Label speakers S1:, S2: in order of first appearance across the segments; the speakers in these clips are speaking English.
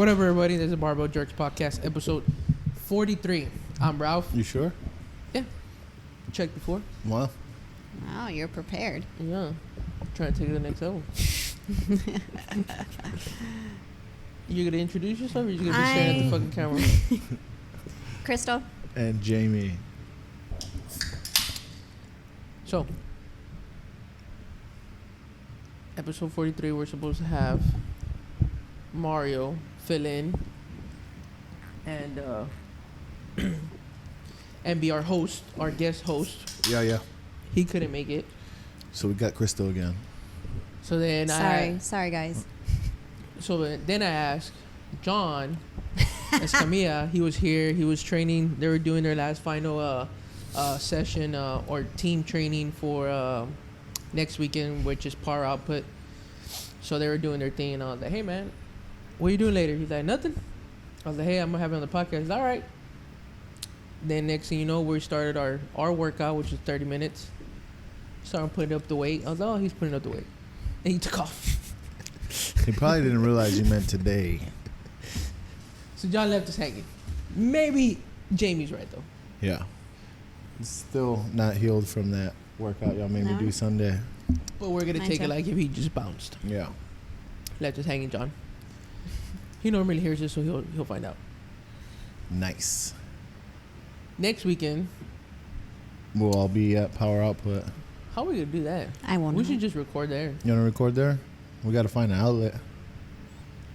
S1: What up, everybody? This is Barbell Jerks Podcast, episode 43. I'm Ralph.
S2: You sure?
S1: Yeah. Checked before.
S2: Wow.
S3: Wow, you're prepared.
S1: Yeah. Trying to take it to the next level. You gonna introduce yourself, or you gonna be staring at the fucking camera?
S3: Crystal.
S2: And Jamie.
S1: So, episode 43, we're supposed to have Mario fill in and and be our host, our guest host.
S2: Yeah.
S1: He couldn't make it.
S2: So we got Crystal again.
S1: So then
S3: Sorry, guys.
S1: Then I asked John Escamilla. He was here. He was training. They were doing their last final session or team training for next weekend, which is power output. So they were doing their thing, and I was like, "Hey, man, what are you doing later?" He's like, "Nothing." I was like, "Hey, I'm gonna have it on the podcast." He's, "All right." Then next thing you know, we started our workout, which is 30 minutes. Started putting up the weight. I was like, "Oh, he's putting up the weight," and he took off.
S2: He probably didn't realize you meant today.
S1: So John left us hanging. Maybe Jamie's right though.
S2: Yeah. Still not healed from that workout y'all made me do Sunday.
S1: But we're gonna take it like if he just bounced.
S2: Yeah.
S1: Left us hanging, John. He normally hears this, so he'll find out.
S2: Nice.
S1: Next weekend,
S2: We'll all be at Power Output.
S1: how are we gonna do that?
S3: I won't.
S1: We should just record there.
S2: You want to record there? We got to find an outlet.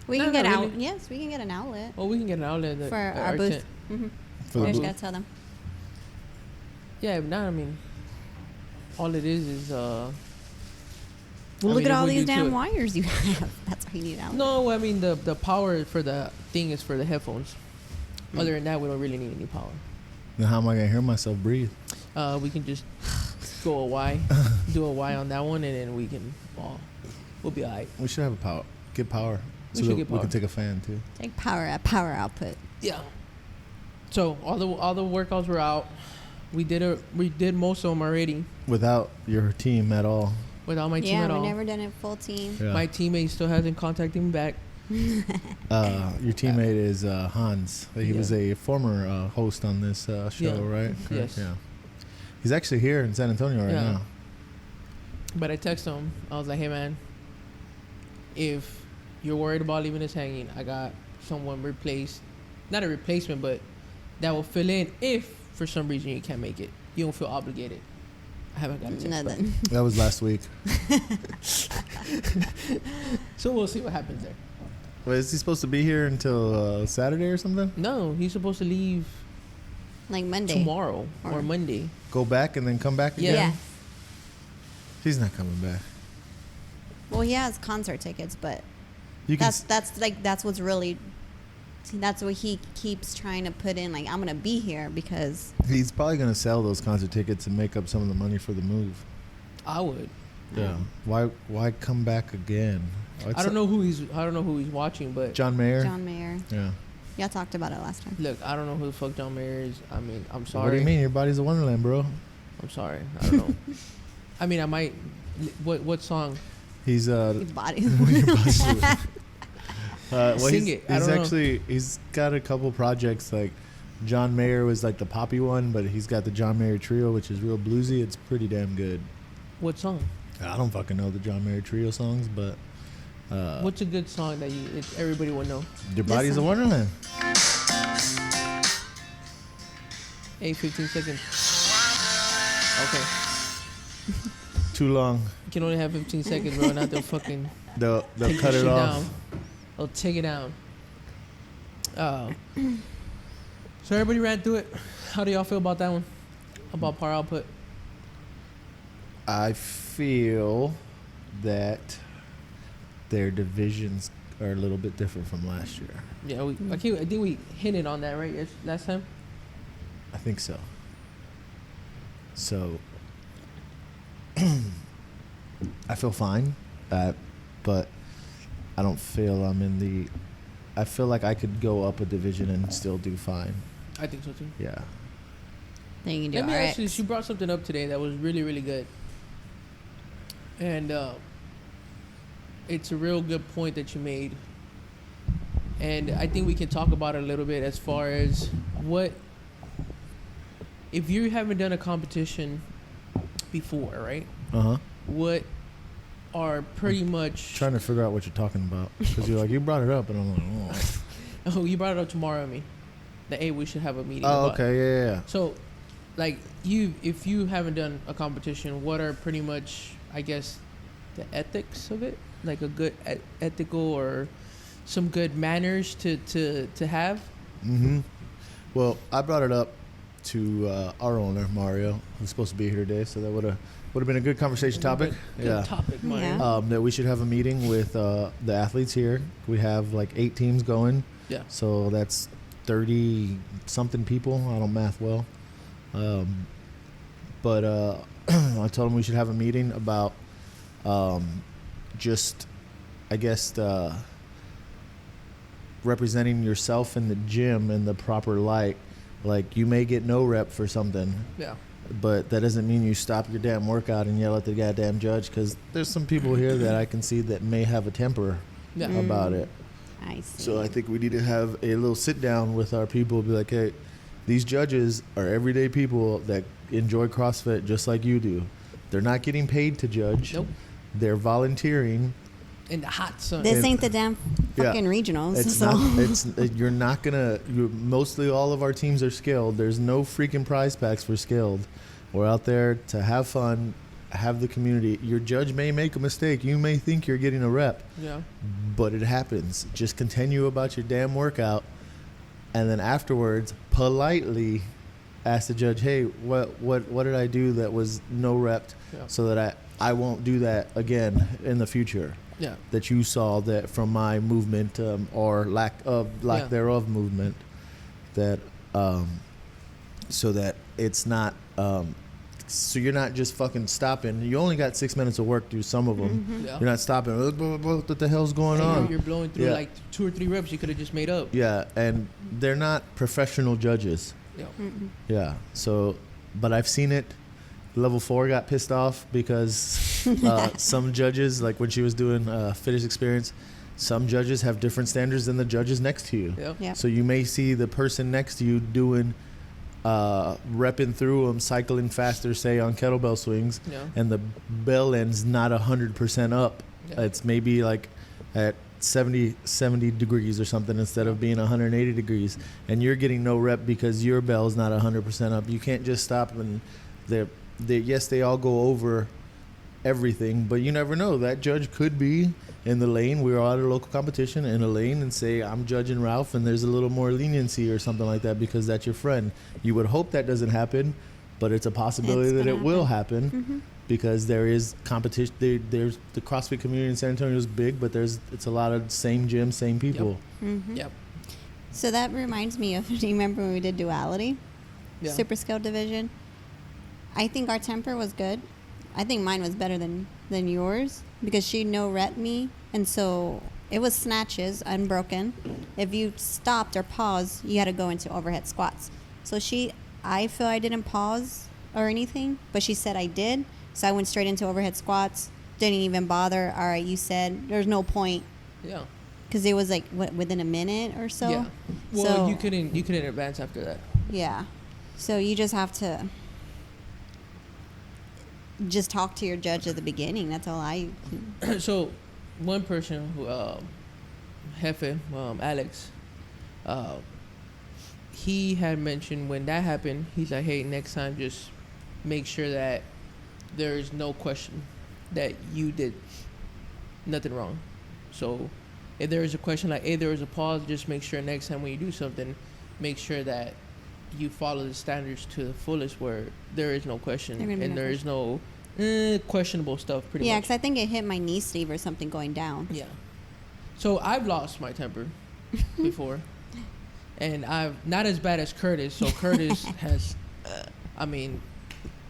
S3: We
S1: No,
S3: can get
S1: not
S3: out.
S1: really.
S3: Yes, we can get an outlet
S1: Well, we can get an outlet
S3: for our booth.
S1: tent.
S3: Mm-hmm.
S2: For the
S3: I just
S2: booth.
S3: gotta tell them.
S1: Yeah, if not, I mean, all it is.
S3: Well,
S1: I
S3: look
S1: mean,
S3: at
S1: if
S3: all
S1: we
S3: these
S1: do
S3: damn
S1: too.
S3: wires you have. That's why you need an outlet.
S1: No, I mean the power for the thing is for the headphones. Other than that, we don't really need any power.
S2: Then how am I going to hear myself breathe?
S1: We can just go a Y, do a Y on that one, and then we can. We'll be alright.
S2: We should have a power. Get power.
S1: We
S2: So
S1: should
S2: that
S1: get
S2: we
S1: power.
S2: can take a fan too.
S3: Take power at power output.
S1: Yeah. So all the workouts were out. We did most of them already
S2: Without your team at all.
S1: without my team
S3: Yeah,
S1: at
S3: we
S1: all.
S3: never done it full team.
S2: Yeah.
S1: My teammate still hasn't contacted me back.
S2: Your teammate is Hans. He
S1: Yeah.
S2: was a former host on this show,
S1: Yeah.
S2: right?
S1: Yes.
S2: Yeah. He's actually here in San Antonio right
S1: Yeah.
S2: now.
S1: But I texted him. I was like, "Hey man, if you're worried about leaving us hanging, I got someone not a replacement, but that will fill in if for some reason you can't make it. You don't feel obligated." I haven't got a text back.
S3: Nothing.
S2: That was last week.
S1: So we'll see what happens there.
S2: Wait, is he supposed to be here until Saturday or something?
S1: No, he's supposed to leave
S3: Like Monday.
S1: tomorrow or
S3: Or-
S1: Monday.
S2: Go back and then come back
S1: Yeah.
S2: again?
S3: Yeah.
S2: He's not coming back.
S3: Well, he has concert tickets, but
S2: You can.
S3: that's what's really. That's what he keeps trying to put in. Like, I'm gonna be here because.
S2: He's probably gonna sell those concert tickets and make up some of the money for the move.
S1: I would.
S2: Yeah. Why come back again?
S1: I don't know who he's watching, but
S2: John Mayer.
S3: John Mayer.
S2: Yeah.
S3: Y'all talked about it last time.
S1: look, I don't know who the fuck John Mayer is. I mean, I'm sorry.
S2: What do you mean? Your body's a wonderland, bro.
S1: I'm sorry. I don't know. I mean, I might. What song?
S2: He's
S3: His body.
S1: Sing it. I don't know.
S2: He's got a couple projects. Like John Mayer was like the poppy one, but he's got the John Mayer Trio, which is real bluesy. It's pretty damn good.
S1: What song?
S2: I don't fucking know the John Mayer Trio songs, but
S1: What's a good song that everybody would know?
S2: your body's a
S3: song.
S2: wonderland.
S1: 15 seconds. Okay.
S2: Too long.
S1: You can only have 15 seconds, bro. Not they'll fucking
S2: They'll
S1: take
S2: cut
S1: this
S2: it
S1: shit
S2: off.
S1: down. They'll take it down. So everybody ran through it. How do y'all feel about that one? About power output?
S2: I feel that their divisions are a little bit different from last year.
S1: Yeah, I think we hinted on that, right? Last time?
S2: I think so. So I feel fine, but I don't feel I'm in the. I feel like I could go up a division and still do fine.
S1: I think so too.
S2: Yeah.
S3: Then you can do
S1: Let me
S3: RX.
S1: ask you, she brought something up today that was really, really good. And it's a real good point that you made. And I think we can talk about it a little bit as far as what if you haven't done a competition before, right?
S2: Uh-huh.
S1: What are pretty much
S2: Trying to figure out what you're talking about. Because you're like, you brought it up, and I'm like, oh.
S1: oh, you brought it up tomorrow, me. That hey, we should have a meeting.
S2: Oh,
S1: about
S2: okay, yeah.
S1: So, like if you haven't done a competition, what are pretty much, I guess, the ethics of it? Like a good ethical or some good manners to have?
S2: Mm-hmm. Well, I brought it up to our owner, Mario, who's supposed to be here today, so that would have been a good conversation topic.
S1: Good topic, Mario.
S3: Yeah.
S2: That we should have a meeting with the athletes here. We have like 8 teams going.
S1: Yeah.
S2: So that's 30 something people. I don't math well. But I told him we should have a meeting about just, I guess, representing yourself in the gym in the proper light. Like, you may get no rep for something,
S1: Yeah.
S2: but that doesn't mean you stop your damn workout and yell at the goddamn judge, because there's some people here that I can see that may have a temper
S1: Yeah.
S2: about it.
S3: I see.
S2: So I think we need to have a little sit down with our people, be like, hey, these judges are everyday people that enjoy CrossFit just like you do. They're not getting paid to judge.
S1: Nope.
S2: They're volunteering.
S1: In the hot sun.
S3: This ain't the damn
S2: Yeah.
S3: fucking regionals.
S2: It's
S3: so.
S2: not. You're not gonna. Mostly all of our teams are skilled. There's no freaking prize packs for skilled. We're out there to have fun, have the community. Your judge may make a mistake. You may think you're getting a rep,
S1: Yeah.
S2: but it happens. Just continue about your damn workout, and then afterwards, politely ask the judge, "Hey, what did I do that was no repped,
S1: Yeah.
S2: so that I won't do that again in the future."
S1: Yeah.
S2: That you saw that from my movement or lack
S1: Yeah.
S2: thereof movement, that so that it's not so you're not just fucking stopping. You only got 6 minutes of work through some of them.
S3: Mm-hmm.
S1: Yeah.
S2: You're not stopping. What the hell's going
S1: And
S2: on?
S1: You're blowing through
S2: Yeah.
S1: like 2 or 3 reps you could have just made up.
S2: Yeah, and they're not professional judges.
S1: Yeah.
S3: Mm-mm.
S2: Yeah. So, but I've seen it. Level 4 got pissed off because some judges, like when she was doing fitness experience, some judges have different standards than the judges next to you.
S1: Yeah.
S3: Yep.
S2: So you may see the person next to you doing, repping through them, cycling faster, say on kettlebell swings,
S1: Yeah.
S2: and the bell end's not 100% up.
S1: Yeah.
S2: It's maybe like at 70 degrees or something instead of being 180 degrees, and you're getting no rep because your bell's not 100% up. You can't just stop and yes, they all go over everything, but you never know. That judge could be in the lane. We were at a local competition in a lane and say, I'm judging Ralph, and there's a little more leniency or something like that because that's your friend. You would hope that doesn't happen, but it's a possibility
S3: It's
S2: that it
S3: gonna
S2: will happen
S3: Mm-hmm.
S2: because there is competition. There's the CrossFit community in San Antonio is big, but it's a lot of same gym, same people.
S3: Mm-hmm.
S1: Yep.
S3: So that reminds me of, do you remember when we did duality?
S1: Yeah.
S3: Super skill division. I think our temper was good. I think mine was better than yours because she no rep me, and so it was snatches unbroken. If you stopped or paused, you had to go into overhead squats. So I feel I didn't pause or anything, but she said I did, so I went straight into overhead squats. Didn't even bother. All right, you said there's no point
S1: Yeah.
S3: because it was like within a minute or so.
S1: Yeah. Well,
S3: So-
S1: you couldn't advance after that.
S3: Yeah. So you just have to just talk to your judge at the beginning. That's all I.
S1: So, one person who, Jefe, Alex, he had mentioned when that happened, he's like, hey, next time just make sure that there is no question that you did nothing wrong. So, if there is a question like, hey, there was a pause, just make sure next time when you do something, make sure that you follow the standards to the fullest where there is no question
S3: There gonna be
S1: and
S3: no
S1: there is no questionable stuff pretty
S3: Yeah,
S1: much.
S3: because I think it hit my knee sleeve or something going down.
S1: Yeah. So I've lost my temper before. And I've not as bad as Curtis. So Curtis has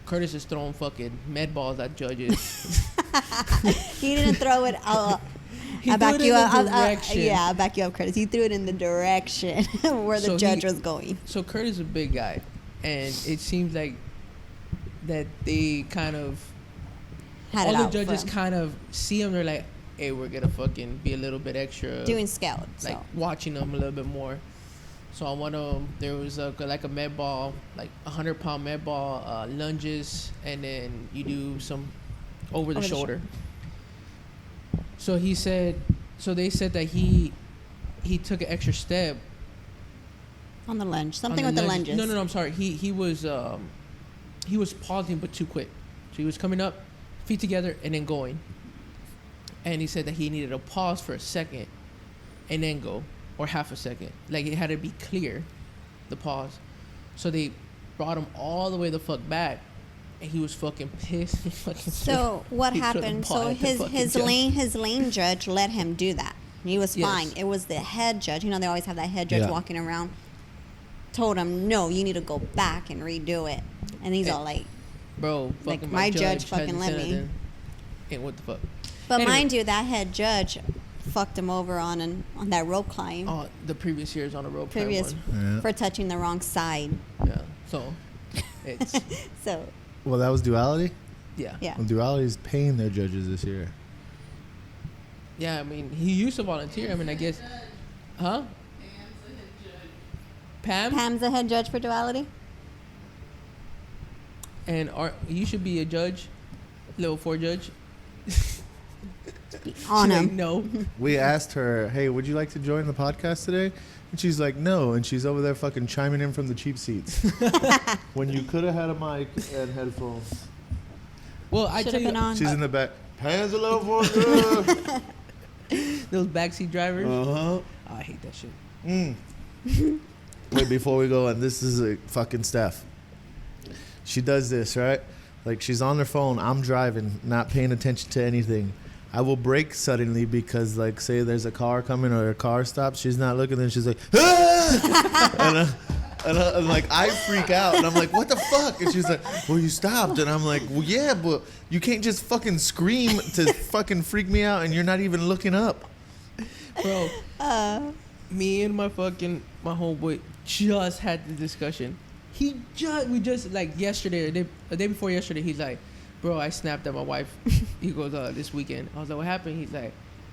S1: Curtis has thrown fucking med balls at judges.
S3: He didn't throw it out.
S1: He
S3: I
S1: threw
S3: back
S1: it
S3: you
S1: in
S3: up.
S1: the direction.
S3: Yeah, I back you up, Curtis. He threw it in the direction where the
S1: So
S3: judge was going.
S1: So Curtis is a big guy, and it seems like that they kind of
S3: Had
S1: all
S3: it
S1: the
S3: out
S1: judges
S3: for him.
S1: kind of see him. They're like, hey, we're gonna fucking be a little bit extra
S3: Doing scaled.
S1: like
S3: So
S1: watching them a little bit more. So on one of them, there was like a med ball, like 100-pound med ball, lunges, and then you do some over the shoulder. So he said, so they said that he took an extra step
S3: on the lunge,
S1: on
S3: something with the lunges.
S1: No, I'm sorry. He was pausing but too quick. So he was coming up, feet together, and then going. And he said that he needed to pause for a second, and then go, or half a second. Like it had to be clear, the pause. So they brought him all the way the fuck back, and he was fucking pissed. He fucking
S3: So what
S1: he threw the
S3: happened?
S1: ball
S3: So
S1: at the fucking
S3: his
S1: judge.
S3: lane judge let him do that. He was
S1: Yes.
S3: fine. It was the head judge. You know, they always have that head judge
S2: Yeah.
S3: walking around. Told him, no, you need to go back and redo it. And he's
S1: Hey,
S3: all like,
S1: Bro,
S3: like,
S1: fucking
S3: my judge
S1: hasn't
S3: fucking let
S1: said
S3: me.
S1: nothing. And what the fuck?
S3: but
S1: Anyway.
S3: mind you, that head judge fucked him over on that rope climb
S1: Oh, the previous years on a rope climb
S3: previous
S1: one.
S2: Yeah.
S3: for touching the wrong side.
S1: Yeah. So it's
S3: So
S2: Well, that was duality.
S1: yeah.
S3: yeah,
S2: Well, duality is paying their judges this year.
S1: Yeah, I mean, he used to volunteer. I mean, I guess, huh? Pam?
S3: Pam's the head judge for duality.
S1: And you should be a judge, level 4 judge.
S3: On
S1: She's like,
S3: him.
S1: no.
S2: We asked her, "Hey, would you like to join the podcast today?" And she's like, "No." And she's over there fucking chiming in from the cheap seats when you could have had a mic and headphones.
S1: Well, I
S3: Should
S1: tell
S3: have been
S1: you,
S3: on.
S2: She's in the back. Pans a little for good.
S1: those backseat drivers.
S2: Uh-huh.
S1: I hate that shit.
S2: Wait, before we go on, this is a fucking Steph. She does this, right? Like she's on her phone. I'm driving, not paying attention to anything. I will brake suddenly because, like, say there's a car coming or a car stops. She's not looking, then she's like, ah! and like, I freak out, and I'm like, what the fuck? And she's like, well, you stopped. And I'm like, well, yeah, but you can't just fucking scream to fucking freak me out, and you're not even looking up.
S1: Bro, me and my homeboy just had the discussion. We just, like, yesterday, the day before yesterday, he's like, bro, I snapped at my wife. He goes, this weekend. I was like, what happened? He's like,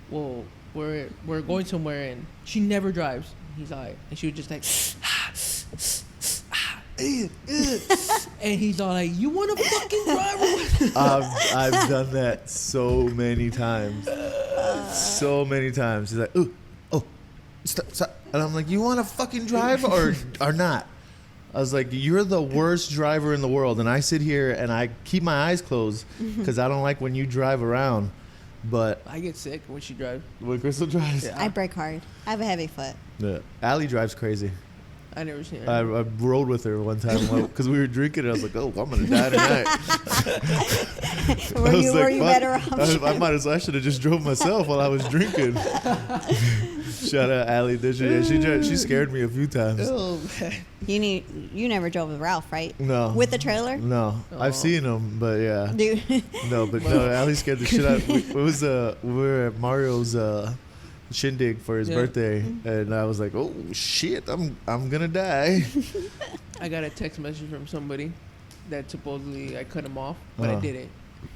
S1: well, we're going somewhere, and she never drives. He's like, and she was just like, and he's all like, you want to fucking drive?
S2: I've done that so many times. So many times. He's like, ooh, oh, stop. And I'm like, you want to fucking drive or not? I was like, you're the worst driver in the world. And I sit here and I keep my eyes closed because I don't like when you drive around. But
S1: I get sick when she drives.
S2: when Crystal drives,
S1: Yeah.
S3: I brake hard. I have a heavy foot.
S2: yeah. Allie drives crazy.
S1: I never seen her.
S2: I rode with her one time because we were drinking. And I was like, oh, I'm going to die tonight.
S3: Were
S2: I was
S3: you
S2: like, fuck.
S3: better off?
S2: I should have just drove myself while I was drinking. Shout out Allie. She scared me a few times.
S1: Oh, man.
S3: You never drove with Ralph, right?
S2: No.
S3: With the trailer?
S2: No.
S1: Oh.
S2: I've seen him, but yeah.
S3: Dude.
S2: No, Allie scared the shit out. We were at Mario's shindig for his
S1: Yeah.
S2: birthday, and I was like, oh shit, I'm gonna die.
S1: I got a text message from somebody that supposedly I cut him off, but I
S2: Uh-huh.
S1: didn't.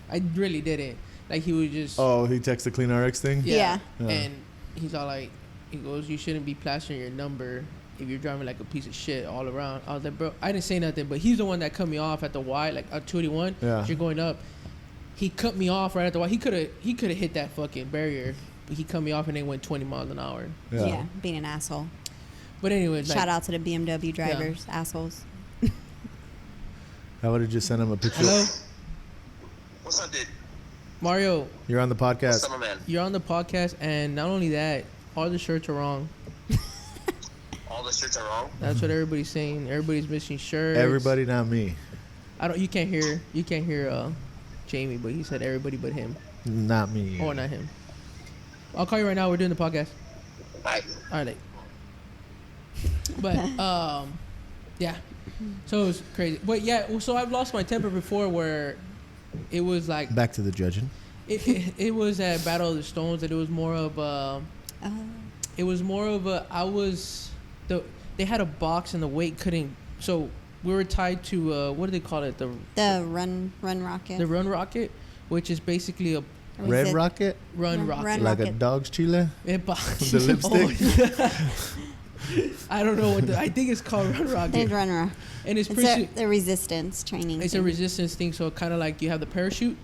S1: I really didn't. Like, he was just...
S2: Oh, he texted Clean RX thing.
S3: Yeah.
S2: Yeah.
S1: And he's all like, he goes, you shouldn't be plastering your number if you're driving like a piece of shit all around. I was like, bro, I didn't say nothing, but he's the one that cut me off at the Y, like at 281.
S2: Yeah.
S1: You're going up. He cut me off right at the Y. He could have hit that fucking barrier, but he cut me off and then went 20 miles an hour.
S3: Yeah. Being an asshole.
S1: But anyways,
S3: Shout out to the BMW drivers, assholes.
S2: I would have just sent him a picture.
S1: Hello,
S4: What's up, dude?
S1: Mario.
S2: You're on the
S4: What's
S2: podcast.
S4: up, my man?
S1: You're on the podcast, and not only that, all the shirts are wrong.
S4: All the shirts are wrong.
S1: That's what everybody's saying. Everybody's missing shirts.
S2: Everybody, not me.
S1: You can't hear Jamie, but he said everybody but him.
S2: Not me.
S1: Or not him. I'll call you right now. We're doing the podcast.
S4: Bye.
S1: All right. But yeah. So it was crazy. But yeah, so I've lost my temper before where it was like
S2: Back to the judging.
S1: it was at Battle of the Stones that it was more of they had a box and the weight couldn't, so we were tied to what do they call it,
S3: The run rocket.
S1: the run rocket, which is basically
S2: Red Rocket?
S1: Run Rocket.
S3: Run
S2: Like a
S3: Rocket.
S2: dog's chile?
S1: Epa.
S2: The lipstick?
S1: Oh, yeah. I don't know what I think it's called Run
S3: It's
S1: Rocket.
S3: runner.
S1: And it's
S3: It's
S1: pretty.
S3: the resistance training.
S1: It's a
S3: thing.
S1: resistance thing, so kind of like you have the parachute.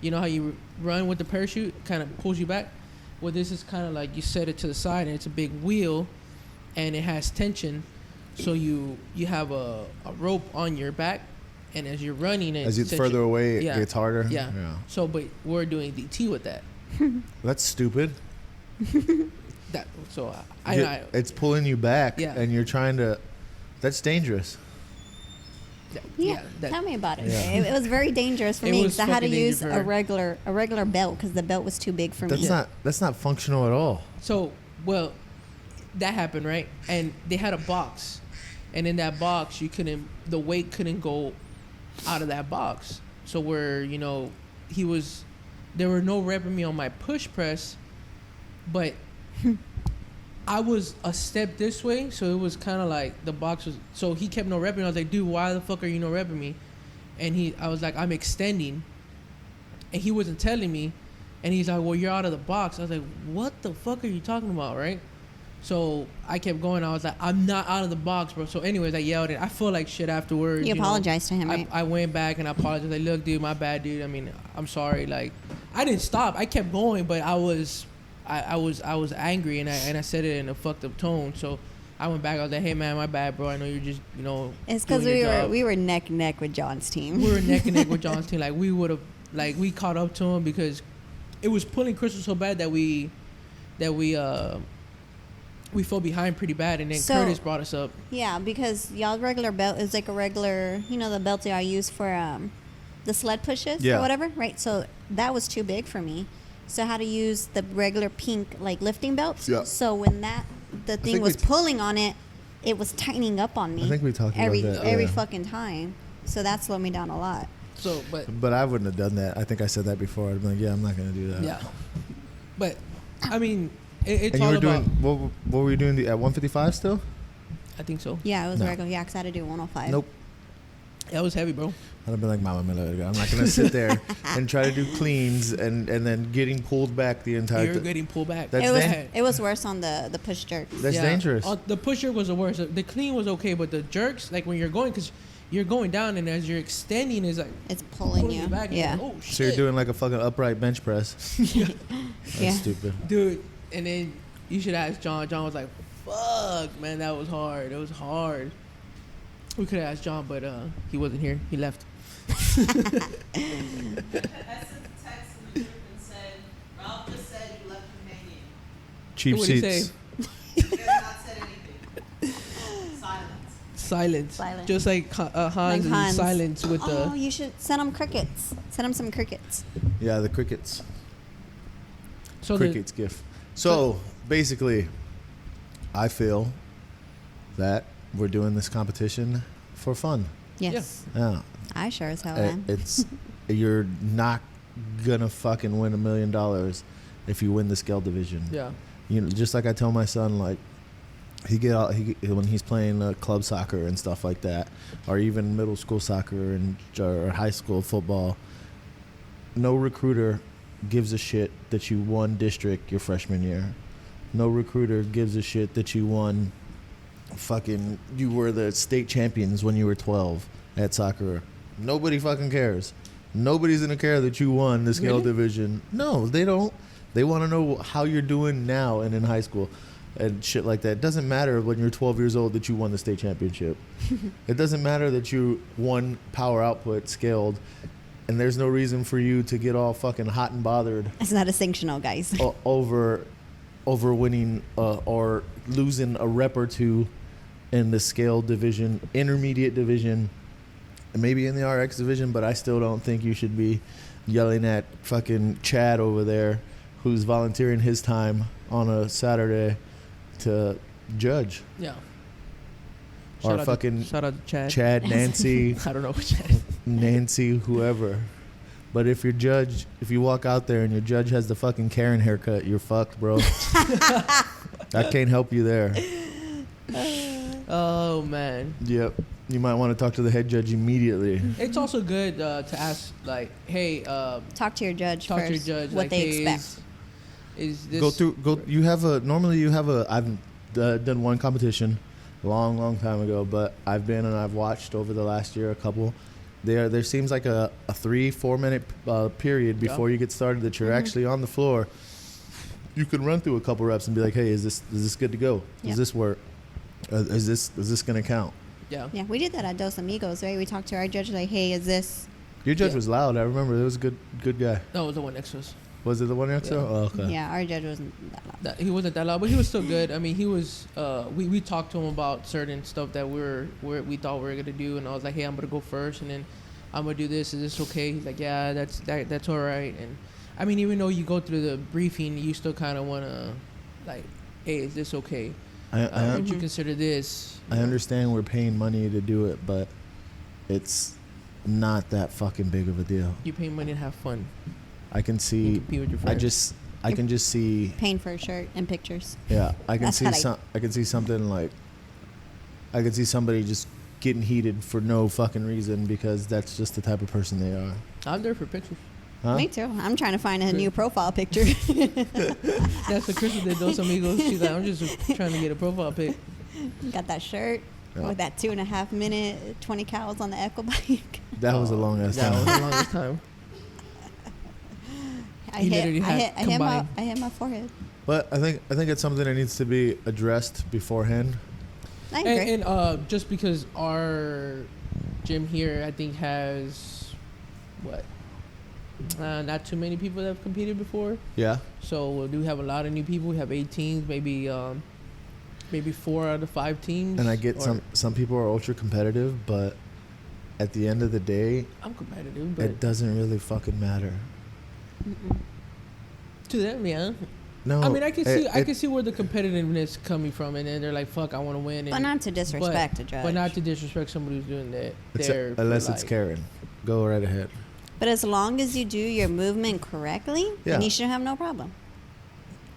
S1: You know how you run with the parachute, kind of pulls you back. Well, this is kind of like you set it to the side, and it's a big wheel, and it has tension. So you have a rope on your back, and as you're running,
S2: As you get further away, it
S1: Yeah.
S2: gets harder?
S1: Yeah. So, but we're doing DT with that.
S2: That's stupid.
S1: That so I
S2: It's pulling you back,
S1: Yeah.
S2: and you're trying to... That's dangerous.
S3: Yeah,
S1: that,
S3: tell me about it.
S2: Yeah.
S3: It was very dangerous for
S1: It
S3: me
S1: was
S3: because I had to
S1: fucking
S3: use
S1: dangerous for her.
S3: a regular belt because the belt was too big for me.
S2: That's not functional at all.
S1: So, well, that happened, right? And they had a box, and in that box, the weight couldn't go out of that box. So where there were no repping me on my push press, but I was a step this way, so it was kind of like the box was. So he kept no repping. I was like, dude, why the fuck are you no repping me? And I was like, I'm extending, and he wasn't telling me. And he's like, well, you're out of the box. I was like, what the fuck are you talking about, right? So I kept going. I was like, I'm not out of the box, bro. So anyways, I yelled and I feel like shit afterwards.
S3: You
S1: know.
S3: apologized to him, right?
S1: I went back and I apologized. Like, look, dude, my bad, dude. I mean, I'm sorry. Like, I didn't stop. I kept going, but I was angry and I said it in a fucked up tone. So I went back. I was like, hey, man, my bad, bro. I know you're just,
S3: It's because
S1: doing your job.
S3: we were neck and neck with John's team.
S1: We were neck and neck with John's team. Like, we caught up to him because it was pulling Crystal so bad that we fell behind pretty bad, and then
S3: So-
S1: Curtis brought us up.
S3: Yeah, because y'all's regular belt is like a regular, the belt that I use for the sled pushes
S2: Yeah.
S3: or whatever, right? So that was too big for me. So I had to use the regular pink like lifting belts.
S2: Yeah.
S3: So when the thing
S2: think
S3: was
S2: we
S3: pulling on it, it was tightening up on me.
S2: I think we talked about
S3: every
S2: that,
S3: every
S2: yeah.
S3: fucking time. So that slowed me down a lot.
S1: So, but
S2: But I wouldn't have done that. I think I said that before. I'd be like, yeah, I'm not going to do that.
S1: yeah, but I mean, it's
S2: And you
S1: all
S2: were
S1: about.
S2: doing... What were you doing at 155 still?
S1: I think so.
S3: Yeah, it was
S2: No.
S3: regular. Yeah, 'cause I had to do 105.
S2: Nope.
S1: That was heavy, bro.
S2: I'd have been like, Mama, I'm not going to sit there and try to do cleans and then getting pulled back the entire
S1: You're
S2: time.
S1: getting pulled back.
S2: That's
S3: It was worse on the push jerk.
S2: That's dangerous.
S1: The push jerk was the worst. The clean was okay, but the jerks, like when you're going, because you're going down, and as you're extending, is like
S3: It's pulling you.
S1: back. and
S3: Yeah.
S1: you're like, oh shit.
S2: So you're doing like a fucking upright bench press.
S1: Yeah.
S2: That's
S3: Yeah.
S2: stupid.
S1: Dude, and then you should ask John. John was like, fuck, man, that was hard. It was hard. We could have asked John, but he wasn't here. He left.
S5: I sent a text in the group and said, Ralph just said you left him hanging.
S2: Cheap
S1: What'd he
S2: seats.
S1: say?
S5: He has not said anything. Silence.
S1: Silence. Just like Hans
S3: Like
S1: in
S3: Hans.
S1: silence with
S3: Oh, you should send him crickets. Send him some crickets.
S2: Yeah, the crickets.
S1: so
S2: Crickets gift. So basically, I feel that we're doing this competition for fun.
S3: Yes.
S2: Yeah.
S3: I sure as hell am.
S2: It's you're not gonna fucking win $1 million if you win the scale division.
S1: Yeah.
S2: Just like I tell my son, like when he's playing club soccer and stuff like that, or even middle school soccer or high school football. No recruiter gives a shit that you won district your freshman year. No recruiter gives a shit that you won. You were the state champions when you were 12 at soccer. Nobody fucking cares. Nobody's gonna care that you won the scale
S1: Really?
S2: division. No, they don't. They want to know how you're doing now and in high school and shit like that. It doesn't matter when you're 12 years old that you won the state championship. It doesn't matter that you won power output scaled, and there's no reason for you to get all fucking hot and bothered
S3: It's not a sanctional, guys.
S2: over winning or losing a rep or two in the scale division, intermediate division, and maybe in the RX division, but I still don't think you should be yelling at fucking Chad over there who's volunteering his time on a Saturday to judge.
S1: Yeah.
S2: Or
S1: Shout
S2: fucking
S1: shout out to Chad.
S2: Chad, Nancy,
S1: I don't know what Chad.
S2: Nancy, whoever. But if you walk out there and your judge has the fucking Karen haircut, you're fucked, bro. I can't help you there.
S1: Oh man.
S2: Yep. You might want to talk to the head judge immediately.
S1: It's also good to ask, like, hey,
S3: Talk to your judge
S1: talk
S3: first.
S1: to your judge.
S3: What
S1: like,
S3: they
S1: hey,
S3: expect.
S1: is this
S2: You have a. Normally, you have a. I've done one competition, long time ago, but I've been and I've watched over the last year a couple. There seems like a 3-4 minute period before you get started that you're actually on the floor. You can run through a couple reps and be like, hey, is this good to go?
S3: Yep.
S2: Does this work? Is this gonna count?
S1: Yeah.
S3: Yeah, we did that at Dos Amigos, right? We talked to our judge like, hey, is this?
S2: Your judge
S1: Yeah.
S2: was loud. I remember it was a good guy.
S1: No, it was the one next to us.
S2: Was it the one next to?
S1: Yeah.
S2: Oh, okay.
S3: Yeah, our judge wasn't that loud.
S1: He wasn't that loud, but he was still good. I mean, he was. We talked to him about certain stuff that we thought we were gonna do, and I was like, hey, I'm gonna go first, and then I'm gonna do this. Is this okay? He's like, yeah, that's all right. And I mean, even though you go through the briefing, you still kind of wanna, like, hey, is this okay? Would you consider this?
S2: I understand we're paying money to do it, but it's not that fucking big of a deal.
S1: You pay money to have fun.
S2: I can
S1: You
S2: see.
S1: compete with your friends.
S2: I can just see.
S3: Paying for a shirt and pictures.
S2: Yeah, I can
S3: That's
S2: see
S3: what I-
S2: some. I can see something like. I can see somebody just getting heated for no fucking reason because that's just the type of person they are.
S1: I'm there for pictures.
S2: Huh?
S3: Me too. I'm trying to find a
S1: Good.
S3: new profile picture.
S1: That's what Crystal did. Dos Amigos. She's like, I'm just trying to get a profile pic.
S3: Got that shirt
S2: Yeah.
S3: with that 2.5 minute 20 cows on the echo bike.
S2: That was a long ass
S1: That was
S2: time.
S1: the longest time.
S3: I
S1: You literally had
S3: I hit my forehead.
S2: But I think it's something that needs to be addressed beforehand.
S3: I agree.
S1: And just because our gym here, I think, has what? Not too many people that have competed before.
S2: Yeah.
S1: So we do have a lot of new people. We have 8 teams, maybe 4 out of 5 teams.
S2: And I get
S1: Or-
S2: some people are ultra competitive, but at the end of the day,
S1: I'm competitive, but
S2: it doesn't really fucking matter.
S1: to them, yeah.
S2: No.
S1: I mean, I can see
S2: it-
S1: can see where the competitiveness coming from, and then they're like, "Fuck, I want to win."
S3: But
S1: And,
S3: not to disrespect a judge.
S1: but not to disrespect somebody who's doing that.
S2: it's
S1: There
S2: unless
S1: for,
S2: it's
S1: like-
S2: Karen. Go right ahead.
S3: But as long as you do your movement correctly,
S2: Yeah.
S3: then you should have no problem.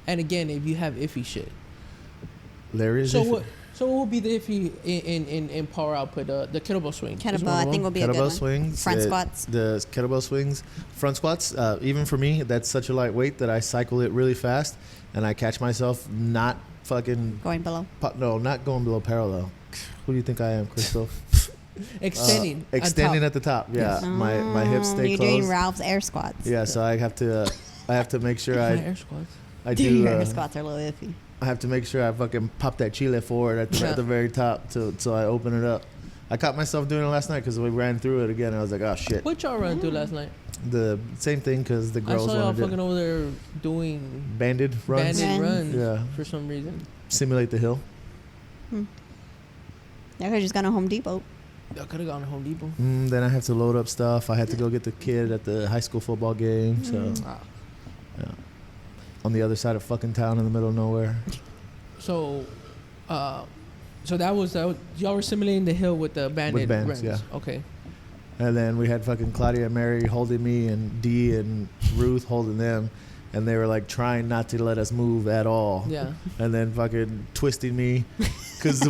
S1: And again, if you have iffy shit,
S2: There is.
S1: so
S2: if-
S1: what? So what would be the iffy in power output? The kettlebell swing. is one
S3: Kettlebell,
S1: of
S3: I think,
S1: them.
S3: will be a good
S2: kettlebell
S3: one.
S2: swings,
S3: Front squats.
S2: the kettlebell swings, front squats. Even for me, that's such a light weight that I cycle it really fast, and I catch myself not fucking
S3: Going below.
S2: not going below parallel. Who do you think I am, Crystal?
S1: Extending. on
S2: Extending
S1: top.
S2: at the top. Yeah, my hips stay
S3: You're
S2: closed.
S3: doing Ralph's air squats.
S2: Yeah, so I have to make sure
S1: My
S2: I
S1: air squats.
S2: I
S3: Dude,
S2: do.
S3: your air squats are a little iffy.
S2: I have to make sure I fucking pop that chile forward at
S1: Yeah.
S2: the very top so I open it up. I caught myself doing it last night because we ran through it again. I was like, oh shit.
S1: What y'all run through last night?
S2: The same thing because the
S1: I
S2: girls
S1: saw y'all
S2: wanted
S1: fucking
S2: to
S1: over there doing
S2: banded runs.
S1: banded
S3: Runs.
S1: runs
S2: Yeah.
S1: for some reason.
S2: Simulate the hill.
S3: Yeah, I just got a Home Depot.
S1: Y'all could have gone to Home Depot.
S2: Then I have to load up stuff. I had to go get the kid at the high school football game. So
S1: Ah.
S2: yeah. On the other side of fucking town in the middle of nowhere.
S1: So that was y'all were simulating the hill with the banded
S2: bands,
S1: runs.
S2: yeah.
S1: Okay.
S2: And then we had fucking Claudia and Mary holding me and Dee and Ruth holding them. And they were like trying not to let us move at all.
S1: Yeah.
S2: And then fucking twisting me because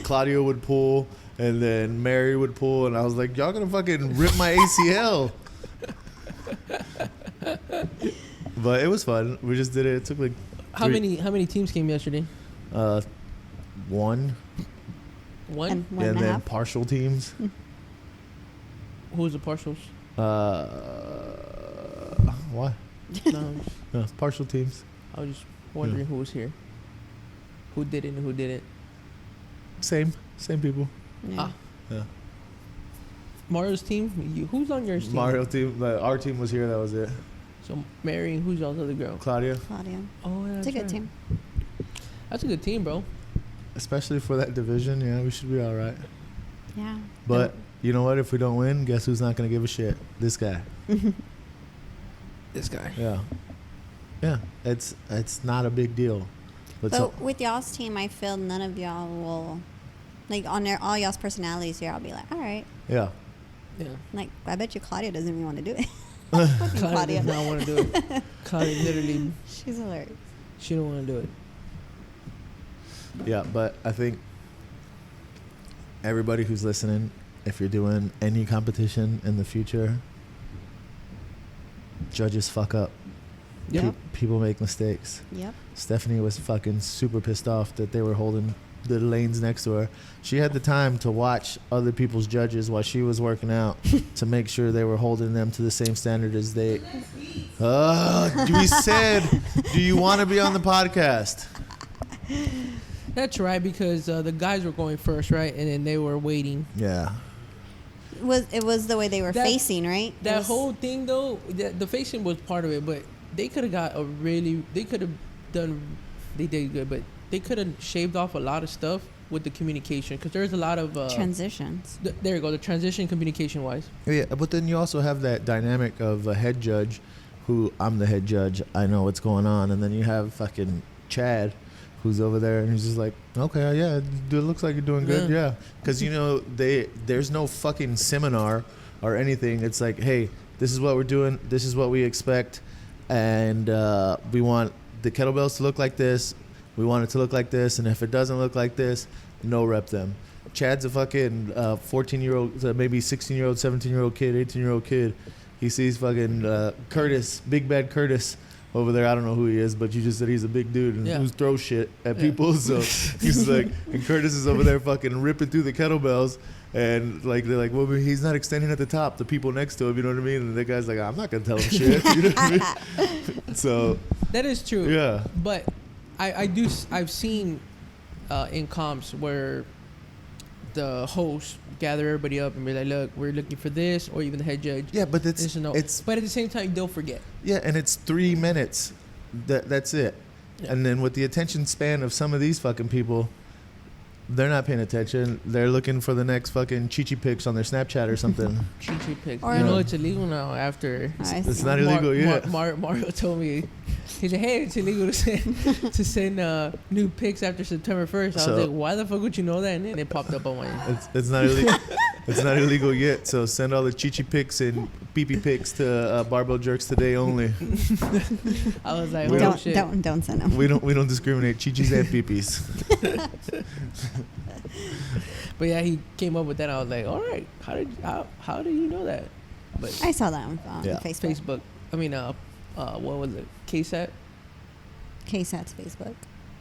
S2: Claudia would pull and then Mary would pull. And I was like, y'all gonna fucking rip my ACL. But it was fun. We just did it. It took like
S1: How many teams came yesterday?
S2: one.
S1: One.
S3: And one
S2: and
S3: and a
S2: then
S3: half.
S2: partial teams.
S1: Who was the partials?
S2: Why?
S1: No,
S2: No, partial teams.
S1: I was just wondering who was here. Who did it and who didn't.
S2: Same people.
S3: Yeah.
S1: Ah.
S2: Yeah.
S1: Mario's team. Who's on your team?
S2: Mario team. Our team was here. That was it.
S1: So Mary, who's y'all's other girl?
S2: Claudia,
S3: Claudia.
S1: Oh, yeah,
S3: It's a
S1: that's
S3: good
S1: right.
S3: team.
S1: That's a good team, bro.
S2: especially for that division. Yeah, we should be all right.
S3: Yeah.
S2: But you know what? If we don't win, guess who's not gonna give a shit? This guy.
S1: This guy.
S2: Yeah. Yeah. It's not a big deal. But so,
S3: But with y'all's team, I feel none of y'all will, like, on all y'all's personalities here, I'll be like, all right.
S2: yeah.
S1: Yeah.
S3: Like, I bet you Claudia doesn't even want to do it.
S1: Claudia
S3: Claudia.
S1: does not want to do it. Claudia literally,
S3: She's hilarious.
S1: she don't want to do it.
S2: Yeah, but I think everybody who's listening, if you're doing any competition in the future, judges fuck up.
S3: Yep.
S2: People make mistakes.
S3: Yep.
S2: Stephanie was fucking super pissed off that they were holding the lanes next to her. She had the time to watch other people's judges while she was working out to make sure they were holding them to the same standard as they. We said, do you want to be on the podcast?
S1: That's right, because the guys were going first, right, and then they were waiting.
S2: Yeah.
S3: It was the way they were facing, right?
S1: That whole thing, though, the facing was part of it, but they could have got they could have done, they did good, but they could have shaved off a lot of stuff with the communication, because there's a lot of
S3: transitions.
S1: There you go, the transition communication wise.
S2: Yeah, but then you also have that dynamic of a head judge, who I'm the head judge, I know what's going on, and then you have fucking Chad, who's over there, and he's just like, okay, yeah, it looks like you're doing good, yeah. Because, you know, there's no fucking seminar or anything. It's like, hey, this is what we're doing, this is what we expect, and we want the kettlebells to look like this, we want it to look like this, and if it doesn't look like this, no rep them. Chad's a fucking 14-year-old, maybe 16-year-old, 17-year-old kid, 18-year-old kid. He sees fucking Curtis, Big Bad Curtis, over there. I don't know who he is, but you just said he's a big dude and who throws shit at people. So he's like, and Curtis is over there fucking ripping through the kettlebells, and like they're like, well, he's not extending at the top. The people next to him, you know what I mean? And the guy's like, I'm not gonna tell him shit. You know what I mean? So
S1: that is true.
S2: Yeah.
S1: But I've seen in comps where the host gather everybody up and be like, look, we're looking for this, or even the head judge.
S2: Yeah, but it's
S1: but at the same time they'll forget.
S2: Yeah, and it's 3 minutes. That's it. Yeah. And then with the attention span of some of these fucking people, they're not paying attention. They're looking for the next fucking Chi-Chi pics on their Snapchat or something.
S1: Chi-Chi pics. You know it's illegal now after.
S2: It's not illegal yet.
S1: Mario told me, he said, hey, it's illegal to send new pics after September 1st. I was like, why the fuck would you know that? And then it popped up on my...
S2: It's not illegal. It's not illegal yet, so send all the Chi-Chi pics and pee-pee pics to Barbell Jerks today only.
S1: I was like,
S3: shit. Don't send them.
S2: We don't discriminate Chi-Chis and pee-pees.
S1: But yeah, he came up with that. I was like, all right, how do you know that? But
S3: I saw that on Facebook.
S1: I mean, what was it? KSAT?
S3: KSAT's Facebook.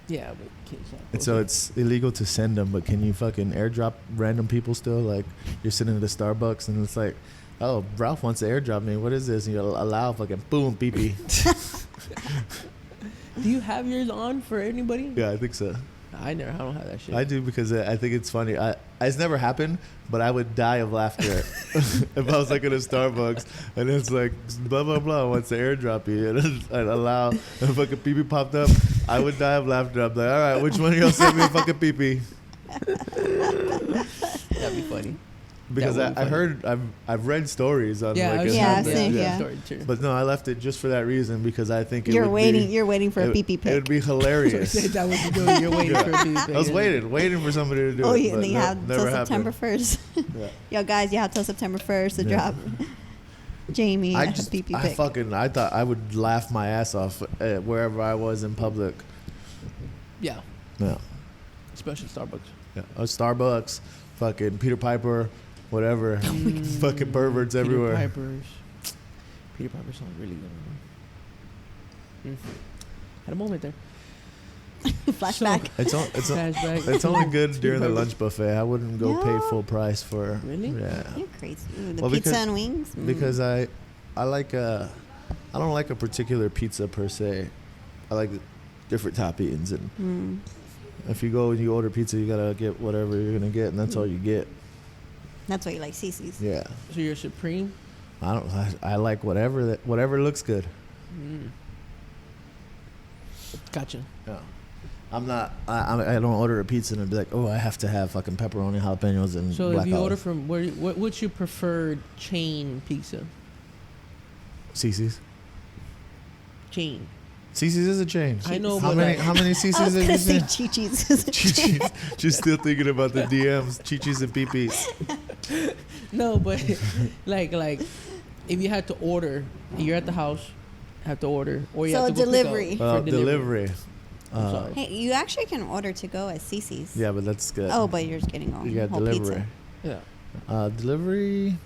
S1: Yeah, but KSAT.
S2: And so it's illegal to send them, but can you fucking airdrop random people still? Like, you're sitting at a Starbucks and it's like, oh, Ralph wants to airdrop me. What is this? And you allow fucking boom, pee-pee.
S1: Do you have yours on for anybody?
S2: Yeah, I think so.
S1: I don't have that shit.
S2: I do, because I think it's funny. It's never happened, but I would die of laughter if I was like in a Starbucks and it's like blah blah blah wants to airdrop you and I'd allow and fucking pee-pee popped up. I would die of laughter. I'm like, all right, which one of y'all sent me a fucking pee-pee?
S1: That'd be funny.
S2: Because I heard I've read stories on
S3: same.
S2: But no, I left it just for that reason, because I think
S3: you're waiting for a pee-pee pic.
S2: It would be hilarious.
S1: That what you're doing. You're waiting for a pee-pee pic.
S2: I was waiting for somebody to do it.
S3: Oh, yeah, you have till September 1st.
S2: Yeah.
S3: Yo, guys, you have till September 1st to drop Jamie a pee-pee pic.
S2: I thought I would laugh my ass off wherever I was in public.
S1: Yeah.
S2: Yeah.
S1: Especially Starbucks.
S2: Yeah. Starbucks, fucking Peter Piper. Whatever. Fucking perverts everywhere.
S1: Peter Piper sounds really good. Had a moment there.
S3: Flashback.
S1: Flashback.
S2: It's only good during the lunch buffet. I wouldn't go pay full price for.
S1: Really?
S2: Yeah.
S3: You're crazy. Ooh, pizza and wings.
S2: Because I like I don't like a particular pizza per se. I like different toppings, and if you go and you order pizza, you gotta get whatever you're gonna get, and that's all you get.
S3: That's why you like Cece's.
S2: Yeah.
S1: So you're supreme?
S2: I like whatever looks good.
S1: Gotcha.
S2: Yeah. I'm not. I don't order a pizza and be like, oh, I have to have fucking pepperoni, jalapenos, and
S1: so
S2: black
S1: if you
S2: olive.
S1: order from what's your preferred chain pizza?
S2: Cece's.
S1: Chain.
S2: Cece's is a chain.
S1: I know.
S2: How many Cece's have you seen?
S3: Chi-Chi's is a chain.
S2: She's still thinking about the DMs, Chi-Chi's and pee-pees.
S1: No, but like if you had to order, you're at the house, have to order, or you have to go
S3: delivery.
S1: pick up for
S2: Delivery.
S1: I'm sorry.
S3: Hey, you actually can order to go at Cece's.
S2: Yeah, but that's good.
S3: Oh, but you're just getting a
S2: you got
S3: whole
S2: delivery.
S3: pizza.
S1: Yeah.
S2: Delivery.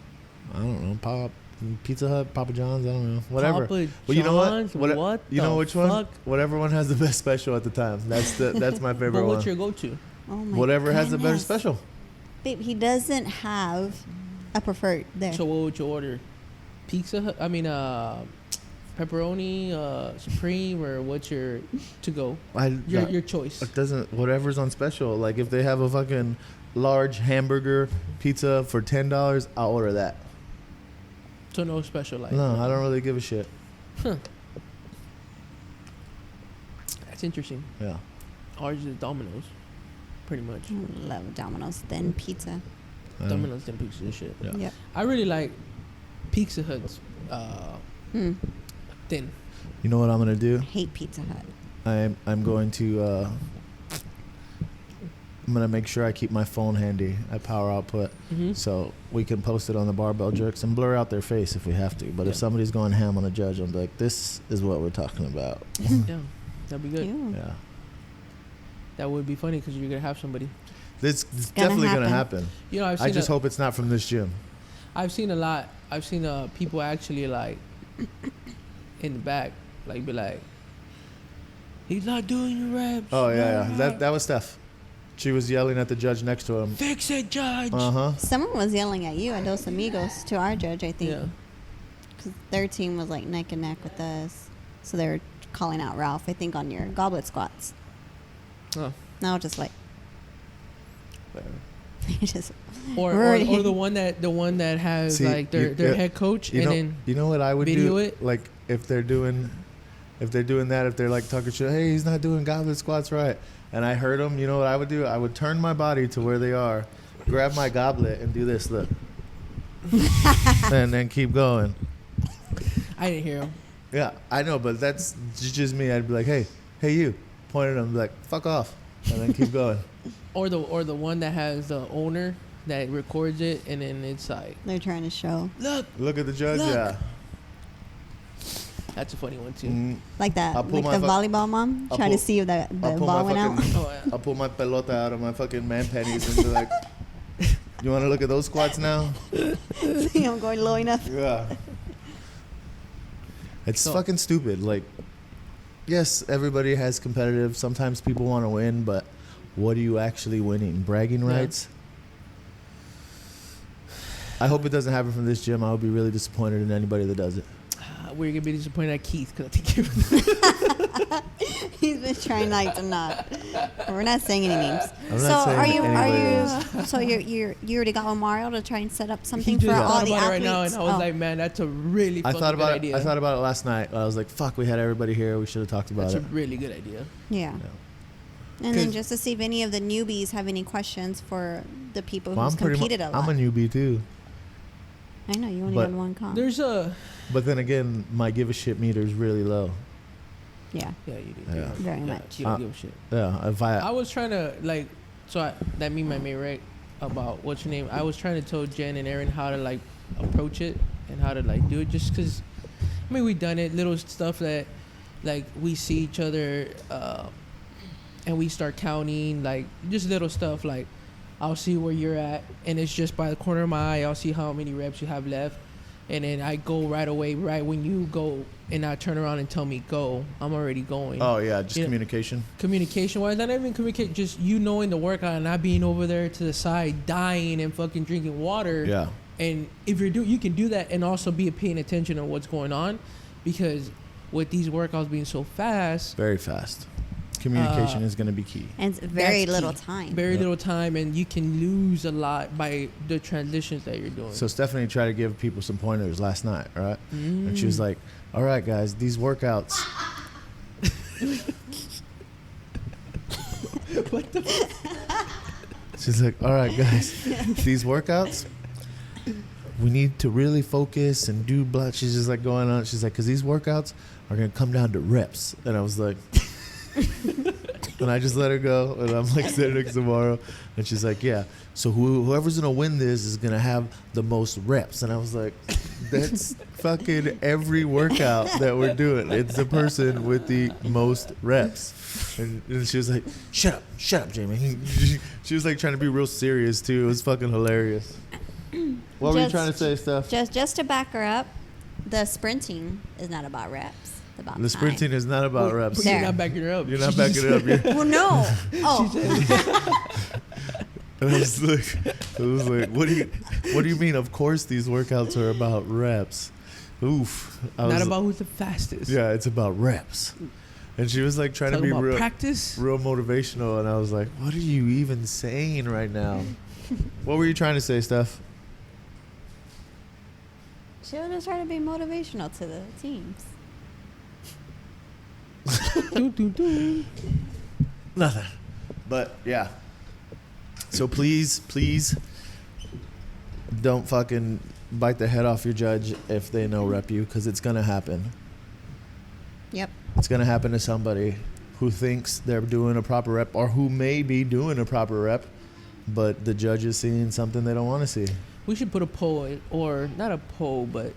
S2: I don't know. Pizza Hut, Papa John's. I don't know. Whatever.
S1: Papa
S2: Well, you know what?
S1: John's? What
S2: you know
S1: the
S2: which
S1: fuck?
S2: one? Whatever one has the best special at the time. That's my favorite
S1: But
S2: one.
S1: what's your go-to?
S3: Oh my
S2: Whatever has the better
S3: goodness.
S2: special.
S3: Babe, he doesn't have a preferred there.
S1: So what would you order? Pizza Hut? I mean, pepperoni, supreme, or what's your to-go? Your choice.
S2: It doesn't. Whatever's on special. Like if they have a fucking large hamburger pizza for $10, I'll order that.
S1: So no special like.
S2: No, I don't really give a shit.
S1: Huh. That's interesting.
S2: Yeah.
S1: Ours is Domino's, pretty much.
S3: I love Domino's, then pizza.
S1: Domino's and pizza and shit.
S2: Yeah.
S3: Yep.
S1: I really like Pizza Hut's thin.
S2: You know what I'm gonna do?
S3: Hate Pizza Hut.
S2: I'm going to. I'm gonna make sure I keep my phone handy at power output,
S1: Mm-hmm.
S2: so we can post it on the barbell jerks and blur out their face if we have to. But if
S1: Yeah.
S2: somebody's going ham on a judge, I'm like, this is what we're talking about.
S1: Yeah, that'd be good.
S3: Ew.
S2: Yeah,
S1: That would be funny because you're gonna have somebody.
S2: this is
S3: gonna
S2: definitely gonna
S3: happen.
S2: happen.
S1: You know, I've
S2: I
S1: seen.
S2: just hope it's not from this gym.
S1: I've seen a lot. I've seen people actually like in the back, like be like, "He's not doing your reps."
S2: Oh yeah. That was Steph. She was yelling at the judge next to him.
S1: Fix it, judge.
S2: Uh-huh.
S3: Someone was yelling at you at Dos Amigos to our judge, I think.
S1: Yeah.
S3: Because their team was like neck and neck with us. So they were calling out Ralph, I think, on your goblet squats.
S1: Oh.
S3: And I was just like, just
S1: Or
S3: Right.
S1: the one that has
S2: See,
S1: like their
S2: you-
S1: head coach
S2: You
S1: and
S2: know,
S1: then
S2: you know what I would
S1: video
S2: do?
S1: it?
S2: Like if they're doing that, if they're like talking shit, hey, he's not doing goblet squats right, and I heard him, you know what I would do? I would turn my body to where they are, grab my goblet, and do this, look, and then keep going.
S1: I didn't hear him.
S2: Yeah, I know, but that's just me. I'd be like, hey, you, point at him, be like, fuck off, and then keep going.
S1: Or the one that has the owner that records it and then it's like,
S3: they're trying to show.
S2: Look at the judge,
S1: Look.
S2: yeah.
S1: that's a funny one too.
S2: Mm,
S3: Like that,
S2: I'll pull
S3: like the
S2: my
S3: volleyball mom,
S2: I'll
S3: trying to
S2: pull-
S3: see if the
S2: I'll pull
S3: ball
S2: my
S3: went out.
S2: fucking-
S1: Oh yeah.
S2: I'll pull my pelota out of my fucking man panties and be like, you want to look at those squats now?
S3: See, I'm going low enough.
S2: Yeah. It's
S1: So-
S2: fucking stupid. Like, yes, everybody has competitive. Sometimes people want to win, but what are you actually winning? Bragging
S1: Yeah.
S2: rights? I hope it doesn't happen from this gym. I would be really disappointed in anybody that does it.
S1: We're gonna be disappointed at Keith because I think
S3: He's been trying like to not. We're not saying any names.
S2: I'm
S3: So
S2: not saying
S3: are you?
S2: anybody
S3: So you already got with Mario to try and set up
S1: he
S3: something
S1: just
S3: for
S1: thought
S3: all the
S1: about it
S3: athletes?
S1: right now, and I was
S3: Oh.
S1: like, man, that's a really
S2: I
S1: fucking
S2: thought
S1: good
S2: about
S1: idea.
S2: it. I thought about it last night. I was like, "Fuck, we had everybody here. We should have talked about
S1: that's
S2: it."
S1: a really good idea.
S3: Yeah.
S2: Yeah.
S3: And then
S1: 'Cause-
S3: just to see if any of the newbies have any questions for the people
S2: Well,
S3: who's competed a lot.
S2: I'm a newbie too,
S3: I know you only
S2: but-
S3: had one comp.
S1: There's a
S2: but then again, my give a shit meter is really low.
S3: Yeah,
S1: yeah, you do.
S2: Yeah.
S3: very much.
S1: You don't give a shit.
S2: Yeah, if
S1: I was trying to like, that me and my mate right about what's your name. I was trying to tell Jen and Aaron how to like approach it and how to like do it. Just because, I mean, we done it, little stuff that like we see each other, and we start counting like just little stuff like I'll see where you're at, and it's just by the corner of my eye. I'll see how many reps you have left, and then I go right away, right when you go, and I turn around and tell me go. I'm already going.
S2: Oh yeah, just
S1: Yeah.
S2: communication.
S1: Communication wise, not even communicate, just you knowing the workout and not being over there to the side dying and fucking drinking water.
S2: Yeah.
S1: And if you can do that and also be paying attention to what's going on, because with these workouts being so fast,
S2: Very fast. Communication is going to be key.
S3: And it's very
S1: that's
S3: little
S1: key.
S3: time.
S1: Very
S2: Yep.
S1: little time, and you can lose a lot by the transitions that you're doing.
S2: So Stephanie tried to give people some pointers last night, right? And she was
S1: Mm.
S2: like, "All right, guys, these workouts."
S1: What the?
S2: She's like, "All right, guys, these workouts, we need to really focus and do blah." She's just like going on. She's like, "Cause these workouts are gonna come down to reps," and I was like, And I just let her go. And I'm like sitting next to Mara. And she's like, yeah. So whoever's going to win this is going to have the most reps. And I was like, that's fucking every workout that we're doing. It's the person with the most reps. And she was like, shut up, Jamie. She was like trying to be real serious too. It was fucking hilarious. What were you trying to say, Steph?
S3: Just to back her up, the sprinting is not about reps. It's about
S2: The sprinting
S3: time.
S2: is not about reps.
S3: There.
S1: You're not backing her up.
S2: You're not backing it up.
S3: Well, no. Oh,
S2: And I was like, what do you mean? Of course, these workouts are about reps. Oof.
S1: Not about who's the fastest.
S2: Yeah, it's about reps. And she was like trying
S1: Talking
S2: to be
S1: about
S2: real
S1: practice.
S2: real motivational, and I was like, what are you even saying right now? What were you trying to say, Steph?
S3: she was just trying to be motivational to the teams.
S1: Do, do, do.
S2: Nothing. But yeah. So please don't fucking bite the head off your judge if they no rep you, because it's gonna happen.
S3: Yep.
S2: It's gonna happen to somebody who thinks they're doing a proper rep, or who may be doing a proper rep, but the judge is seeing something they don't want to see.
S1: We should put a poll, or not a poll, but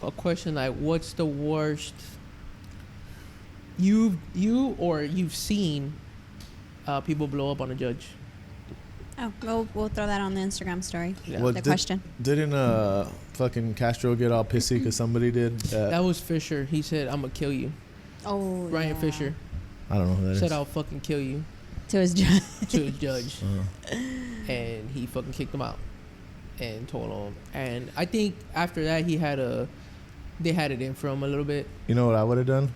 S1: a question like, what's the worst you've seen people blow up on a judge?
S3: Oh, we'll throw that on the Instagram story.
S1: Yeah.
S2: Well,
S3: The question.
S2: Didn't fucking Castro get all pissy because somebody did?
S1: That was Fisher. He said, "I'm gonna kill you."
S3: Oh,
S1: Ryan
S3: yeah.
S1: Fisher
S2: I don't know who that
S1: said,
S2: is.
S1: "I'll fucking kill you"
S3: To his judge.
S1: to his judge,
S2: Uh,
S1: and he fucking kicked him out and told him. And I think after that, they had it in for him a little bit.
S2: you know what I would have done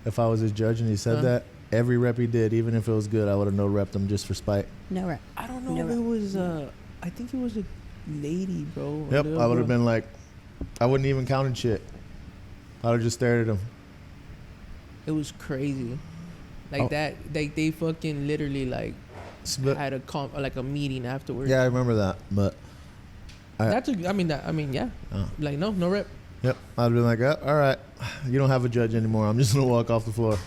S2: if I was his judge and he said
S1: Huh?
S2: that? Every rep he did, even if it was good, I would have no repped him just for spite.
S3: No rep.
S1: I don't know
S3: No
S1: if
S3: rep.
S1: it was. I think it was a lady, bro. a
S2: Yep,
S1: little
S2: I would have
S1: girl.
S2: been like, I wouldn't even counted shit. I would have just stared at him.
S1: It was crazy, like
S2: Oh.
S1: that. Like they fucking literally like
S2: But,
S1: had a meeting afterwards.
S2: yeah, I remember that. But
S1: That's a. I mean, yeah.
S2: Oh.
S1: Like no rep.
S2: yep, I'd have been like, oh, all right, you don't have a judge anymore. I'm just gonna walk off the floor.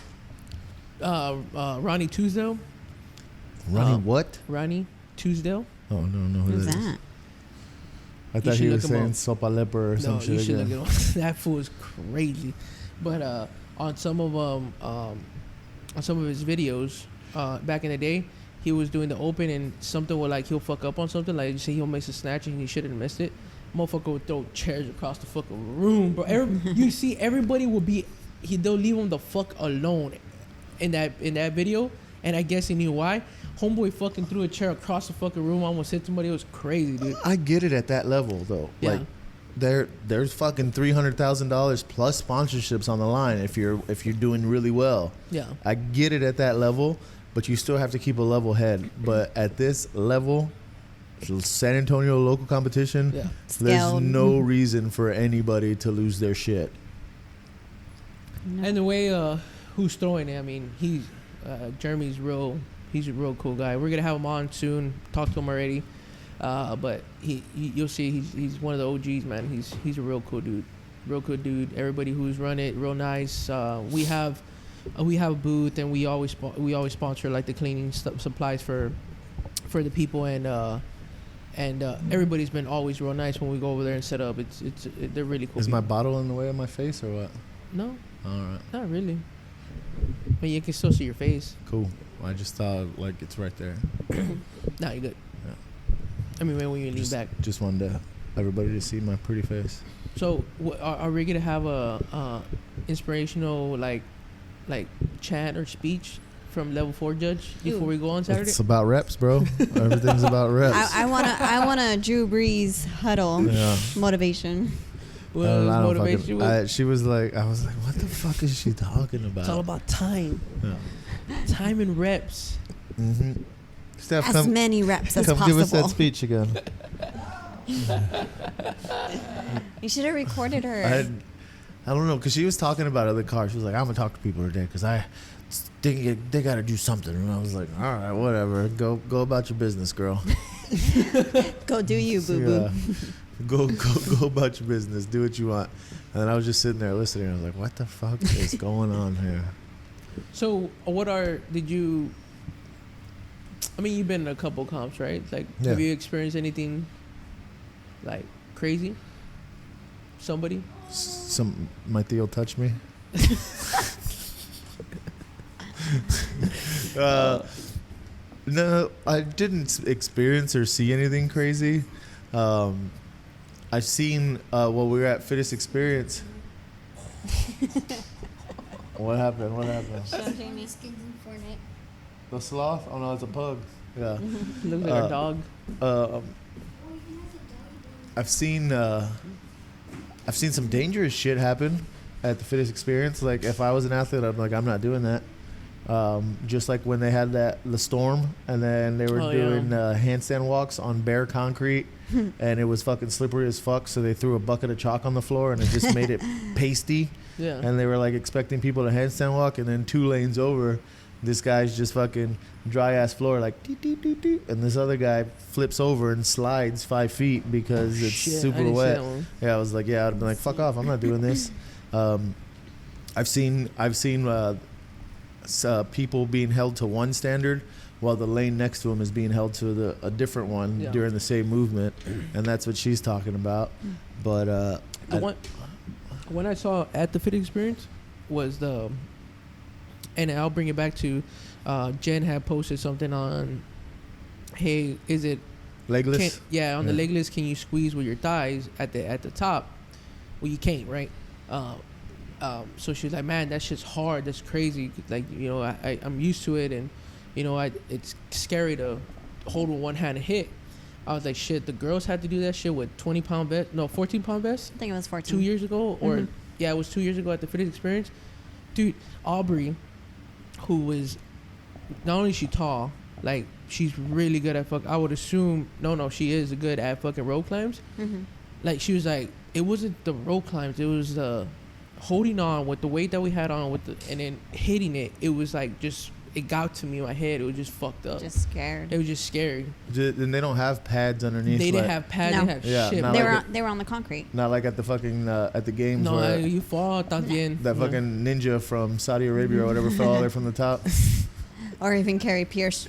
S1: Ronnie Tuesdale.
S2: Running what?
S1: Ronnie Tuesdale.
S2: Oh, no, who
S3: Who's
S2: that is.
S3: that?
S2: I thought
S1: should
S2: he was
S1: look him
S2: saying
S1: up.
S2: sopa leper or some
S1: No,
S2: shit
S1: you should
S2: again.
S1: look it up. That fool is crazy. But on some of on some of his videos back in the day, he was doing the open and something would like he'll fuck up on something, like say he'll miss a snatch and he shouldn't have missed it. Motherfucker would throw chairs across the fucking room, bro. You see, everybody will be they'll leave him the fuck alone in that video, and I guess he knew why. Homeboy fucking threw a chair across the fucking room, almost hit somebody. It was crazy, dude.
S2: I get it at that level though.
S1: Yeah.
S2: Like there's fucking $300,000 plus sponsorships on the line if you're doing really well.
S1: Yeah.
S2: I get it at that level, but you still have to keep a level head. But at this level, San Antonio local competition,
S1: Yeah.
S2: there's
S3: Scaled.
S2: no reason for anybody to lose their shit.
S1: And the way who's throwing it, I mean, Jeremy's he's a real cool guy. We're gonna have him on soon. Talked to him already, but you'll see he's one of the OGs, man. He's a real cool dude. Everybody who's run it, real nice. We have a booth, and we always sponsor like the cleaning supplies for the people, and everybody's been always real nice when we go over there and set up. They're really cool.
S2: Is my
S1: people.
S2: bottle in the way of my face or what?
S1: No,
S2: All right,
S1: not really. I mean, you can still see your face.
S2: cool. I just thought like it's right there.
S1: No, you're good.
S2: Yeah.
S1: I mean, when you lean back.
S2: Just wanted everybody to see my pretty face.
S1: So, are we gonna have a inspirational like chant or speech from level 4 judge before we go on Saturday?
S2: It's about reps, bro. Everything's about reps.
S3: I want a Drew Brees huddle
S2: Yeah.
S3: motivation.
S1: Well,
S2: I don't
S1: motivation.
S2: fucking-
S1: was-
S2: she was like, I was like, what the fuck is she talking about?
S1: It's all about time,
S2: Yeah.
S1: time and reps.
S2: Mm-hmm. Steph,
S3: As
S2: come,
S3: many reps as
S2: come
S3: possible.
S2: give us that speech again.
S3: You should have recorded her.
S2: I don't know, because she was talking about it in the car. She was like, I'm going to talk to people today because I think they got to do something. And I was like, all right, whatever. Go about your business, girl.
S3: Go do you, boo boo.
S2: Yeah. Go about your business. Do what you want. And then I was just sitting there listening. I was like, what the fuck is going on here?
S1: So, did you? I mean, you've been in a couple comps, right? Like,
S2: Yeah.
S1: have you experienced anything like crazy? Somebody?
S2: My Theo touched me. No, I didn't experience or see anything crazy. I've seen while we were at Fittest Experience. What happened? What happened?
S3: Jamie.
S6: Skins in Fortnite.
S2: The sloth? Oh no, it's a pug. Yeah.
S1: Looks like a dog.
S2: I've seen some dangerous shit happen at the Fittest Experience. Like if I was an athlete, I'm not doing that. Just like when they had the storm, and then they were doing handstand walks on bare concrete, and it was fucking slippery as fuck. So they threw a bucket of chalk on the floor, and it just made it pasty.
S1: Yeah.
S2: And they were like expecting people to handstand walk, and then 2 lanes over, this guy's just fucking dry ass floor like dee, dee, dee, dee, and this other guy flips over and slides 5 feet because it's
S1: Shit, I
S2: super
S1: didn't see
S2: wet.
S1: that one.
S2: Yeah, I was like, yeah, I'd been like, fuck off, I'm not doing this. I've seen people being held to one standard while the lane next to them is being held to a different one during the same movement, and that's what she's talking about. But
S1: The one I saw at the Fit Experience was and I'll bring it back to Jen had posted something on, hey, is it
S2: legless?
S1: on the legless, can you squeeze with your thighs at the top? Well, you can't, right? So she's like, man, that shit's hard. That's crazy. Like, I'm used to it, and it's scary to hold with one hand and hit. I was like, shit, the girls had to do that shit with 20-pound vest, no, 14-pound vest.
S3: I think it was 14.
S1: 2 years ago, or it was 2 years ago at the Fitness Experience. Dude, Aubrey, who was not only is she tall, like she's really good at I would assume she is good at fucking rope climbs. Like she was like, it wasn't the rope climbs, it was the holding on with the weight that we had on and then hitting it. It was like just, it got to me in my head. It was just fucked up.
S3: Just scared.
S1: It was just scary.
S2: And they don't have pads underneath.
S1: They didn't have pads.
S3: No.
S1: They didn't have
S2: Yeah,
S1: shit.
S2: not
S1: bro.
S3: They were on the concrete.
S2: Not like at the fucking at the games
S1: No,
S2: where
S1: you fall también.
S2: that fucking ninja from Saudi Arabia or whatever fell all there from the top.
S3: Or even Carrie Pierce.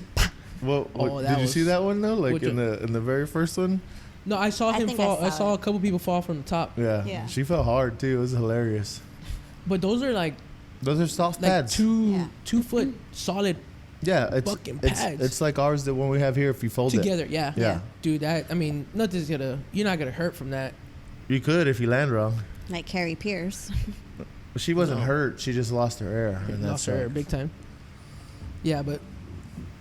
S2: What
S1: that
S2: did you
S1: was-
S2: see that one though? Like
S1: which
S2: in the very first one?
S1: No, I saw him
S3: think I
S1: fall. I
S3: saw
S1: saw
S3: it.
S1: a couple people fall from the top.
S2: Yeah.
S3: Yeah.
S2: She fell hard too. It was hilarious.
S1: But those are like
S2: Those are soft
S1: like
S2: pads.
S1: 2 foot solid
S2: Yeah, it's
S1: fucking pads.
S2: it's like ours, the one we have here. If you fold
S1: together.
S2: it,
S1: Yeah.
S2: Yeah.
S1: Dude, you're not gonna hurt from that.
S2: you could if you land wrong.
S3: Like Carrie Pierce.
S2: But she wasn't
S1: No.
S2: hurt. She just lost her air. And
S1: Lost
S2: that's
S1: her
S2: right.
S1: big time. Yeah, but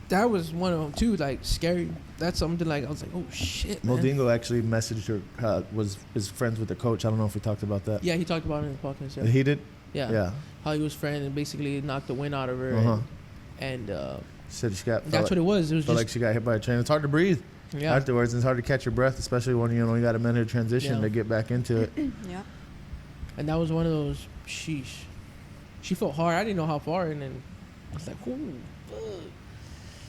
S1: that was one of them too. Like scary. That's something like I was like, oh shit, man.
S2: Moldingo actually messaged her. Was friends with the coach. I don't know if we talked about that.
S1: Yeah, he talked about it in the podcast. Yeah.
S2: He did.
S1: Yeah.
S2: Yeah.
S1: How he was friend and basically knocked the wind out of her.
S2: Uh-huh.
S1: And
S2: Said she got.
S1: that's what it was. It was
S2: Felt
S1: just
S2: like she got hit by a train. It's hard to breathe
S1: yeah.
S2: afterwards. And it's hard to catch your breath, especially when you got a minute of transition
S1: Yeah.
S2: to get back into it.
S3: Yeah.
S1: And that was one of those. Sheesh. She felt hard. I didn't know how far, and then I was like, ooh. Fuck.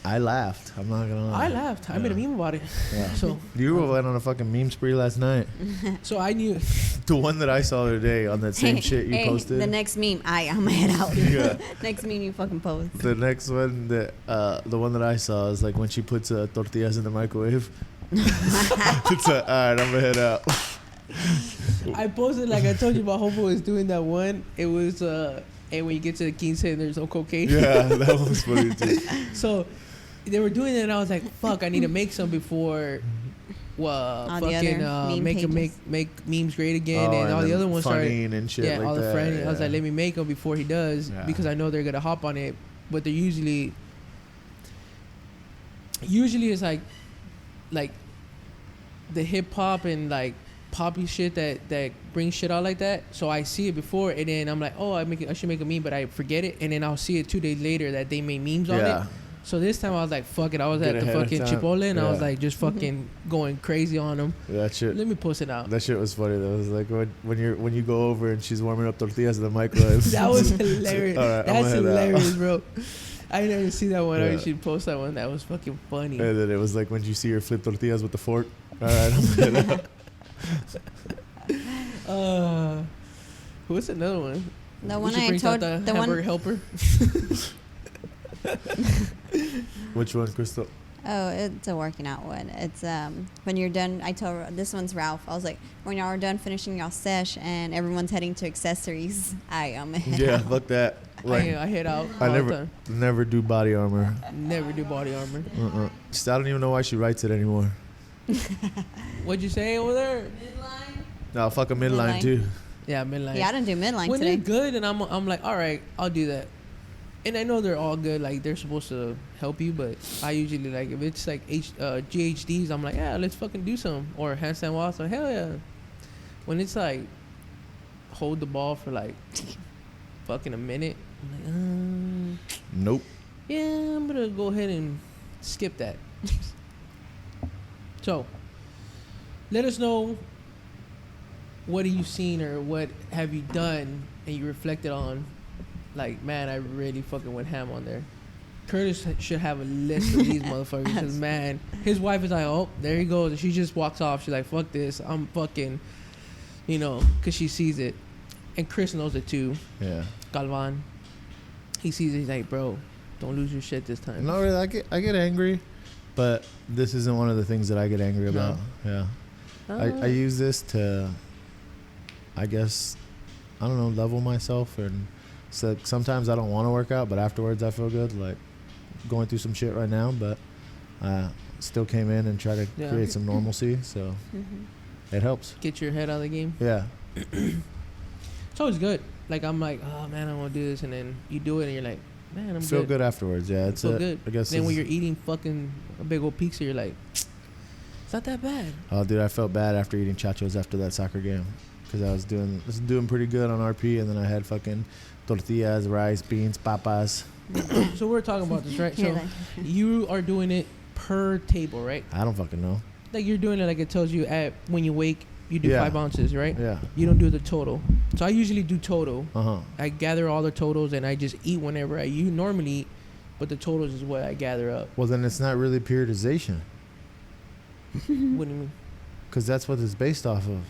S2: I laughed. I'm not gonna lie.
S1: I laughed. I made a meme about it.
S2: Yeah.
S1: So
S2: You went on a fucking meme spree last night.
S1: so I knew.
S2: The one that I saw the other day on that same shit you
S3: Hey,
S2: posted.
S3: The next meme, I'm gonna head out.
S2: Yeah.
S3: Next meme you fucking post.
S2: The next one that the one that I saw is like when she puts tortillas in the microwave. It's all right, I'm gonna head out.
S1: I posted like I told you about. Hobo was doing that one. It was and when you get to the quince and there's no cocaine.
S2: Yeah, that was funny too.
S1: So they were doing it, and I was like, "Fuck! I need to make some before,
S3: All the
S1: fucking
S3: other meme pages.
S1: make memes great again,
S2: Oh,
S1: and all the
S2: then
S1: other ones started.
S2: funnying and shit
S1: Yeah,
S2: like
S1: all the
S2: that.
S1: friendly. I was
S2: yeah.
S1: like, let me make them before he does,
S2: Yeah.
S1: because I know they're gonna hop on it. But they're usually it's like the hip hop and like poppy shit that brings shit out like that. So I see it before, and then I'm like, oh, I should make a meme, but I forget it, and then I'll see it 2 days later that they made memes on
S2: Yeah.
S1: it. So this time I was like, fuck it. I was
S2: Get
S1: at the
S2: ahead of
S1: fucking
S2: time.
S1: Chipotle, and I was
S2: Yeah.
S1: like, just fucking going crazy on them.
S2: That shit.
S1: Let me post it out.
S2: That shit was funny though. It was like when you go over and she's warming up tortillas in the microwave.
S1: That was hilarious.
S2: All right, I'm
S1: That's
S2: gonna head out.
S1: hilarious, bro. I never see that one.
S2: Yeah.
S1: I should post that one. That was fucking funny.
S2: And then it was like when you see her flip tortillas with the fork. All right, I'm gonna head out.
S1: What's another one?
S3: The
S1: We
S3: one
S1: should
S3: I
S1: bring out
S3: told,
S1: the
S3: the
S1: hamburger
S3: one,
S1: helper.
S2: Which one, Crystal?
S3: oh, it's a working out one. It's when you're done. I told this one's Ralph. I was like, when y'all are done finishing y'all sesh and everyone's heading to accessories, I am.
S2: Yeah, fuck that. Like,
S1: I head out
S2: I
S1: all the
S2: never,
S1: time.
S2: never do body armor.
S1: Never do body armor.
S2: I don't even know why she writes it anymore.
S1: What'd you say over there?
S5: Midline.
S2: No, fuck a midline
S3: Midline.
S2: too.
S1: Yeah, midline.
S3: Yeah, I didn't do midline
S1: When
S3: today.
S1: they're good, and I'm like, all right, I'll do that. And I know they're all good, like they're supposed to help you, but I usually like if it's like GHDs, I'm like, yeah, let's fucking do some, or handstand walks, so hell yeah. When it's like hold the ball for like fucking a minute, I'm like,
S2: Nope.
S1: yeah, I'm gonna go ahead and skip that. So, let us know what have you seen or what have you done and you reflected on. Like, man, I really fucking went ham on there. Curtis should have a list of these motherfuckers. Because, man, his wife is like, oh, there he goes. And she just walks off. She's like, fuck this. I'm fucking, you know, because she sees it. And Chris knows it too.
S2: Yeah.
S1: Galvan. He sees it. He's like, bro, don't lose your shit this time.
S2: No, really, I get angry, but this isn't one of the things that I get angry about. Yeah. I use this to, I guess, I don't know, level myself. And so sometimes I don't want to work out, but afterwards I feel good. Like going through some shit right now, but still came in and tried to
S1: Yeah.
S2: create some normalcy. So it helps.
S1: Get your head out of the game.
S2: Yeah.
S1: It's always good. Like, I'm like, oh, man, I want to do this. And then you do it and you're like, man, I'm
S2: Feel good afterwards. Yeah. It's
S1: Feel good.
S2: I guess.
S1: Then when
S2: it's-
S1: you're eating fucking a big old pizza, you're like, it's not that bad.
S2: Oh, dude, I felt bad after eating chachos after that soccer game because I was doing pretty good on RP, and then I had fucking tortillas, rice, beans, papas.
S1: So we're talking about this, right?
S3: You're
S1: So
S3: like-
S1: you are doing it per table, right?
S2: I don't fucking know.
S1: Like, you're doing it like it tells you at when you wake, you do
S2: Yeah.
S1: 5 ounces, right?
S2: Yeah.
S1: You don't do the total. So I usually do total.
S2: Uh-huh.
S1: I gather all the totals and I just eat whenever you normally eat, but the totals is what I gather up.
S2: Well, then it's not really periodization
S1: What do you mean?
S2: because that's what it's based off of.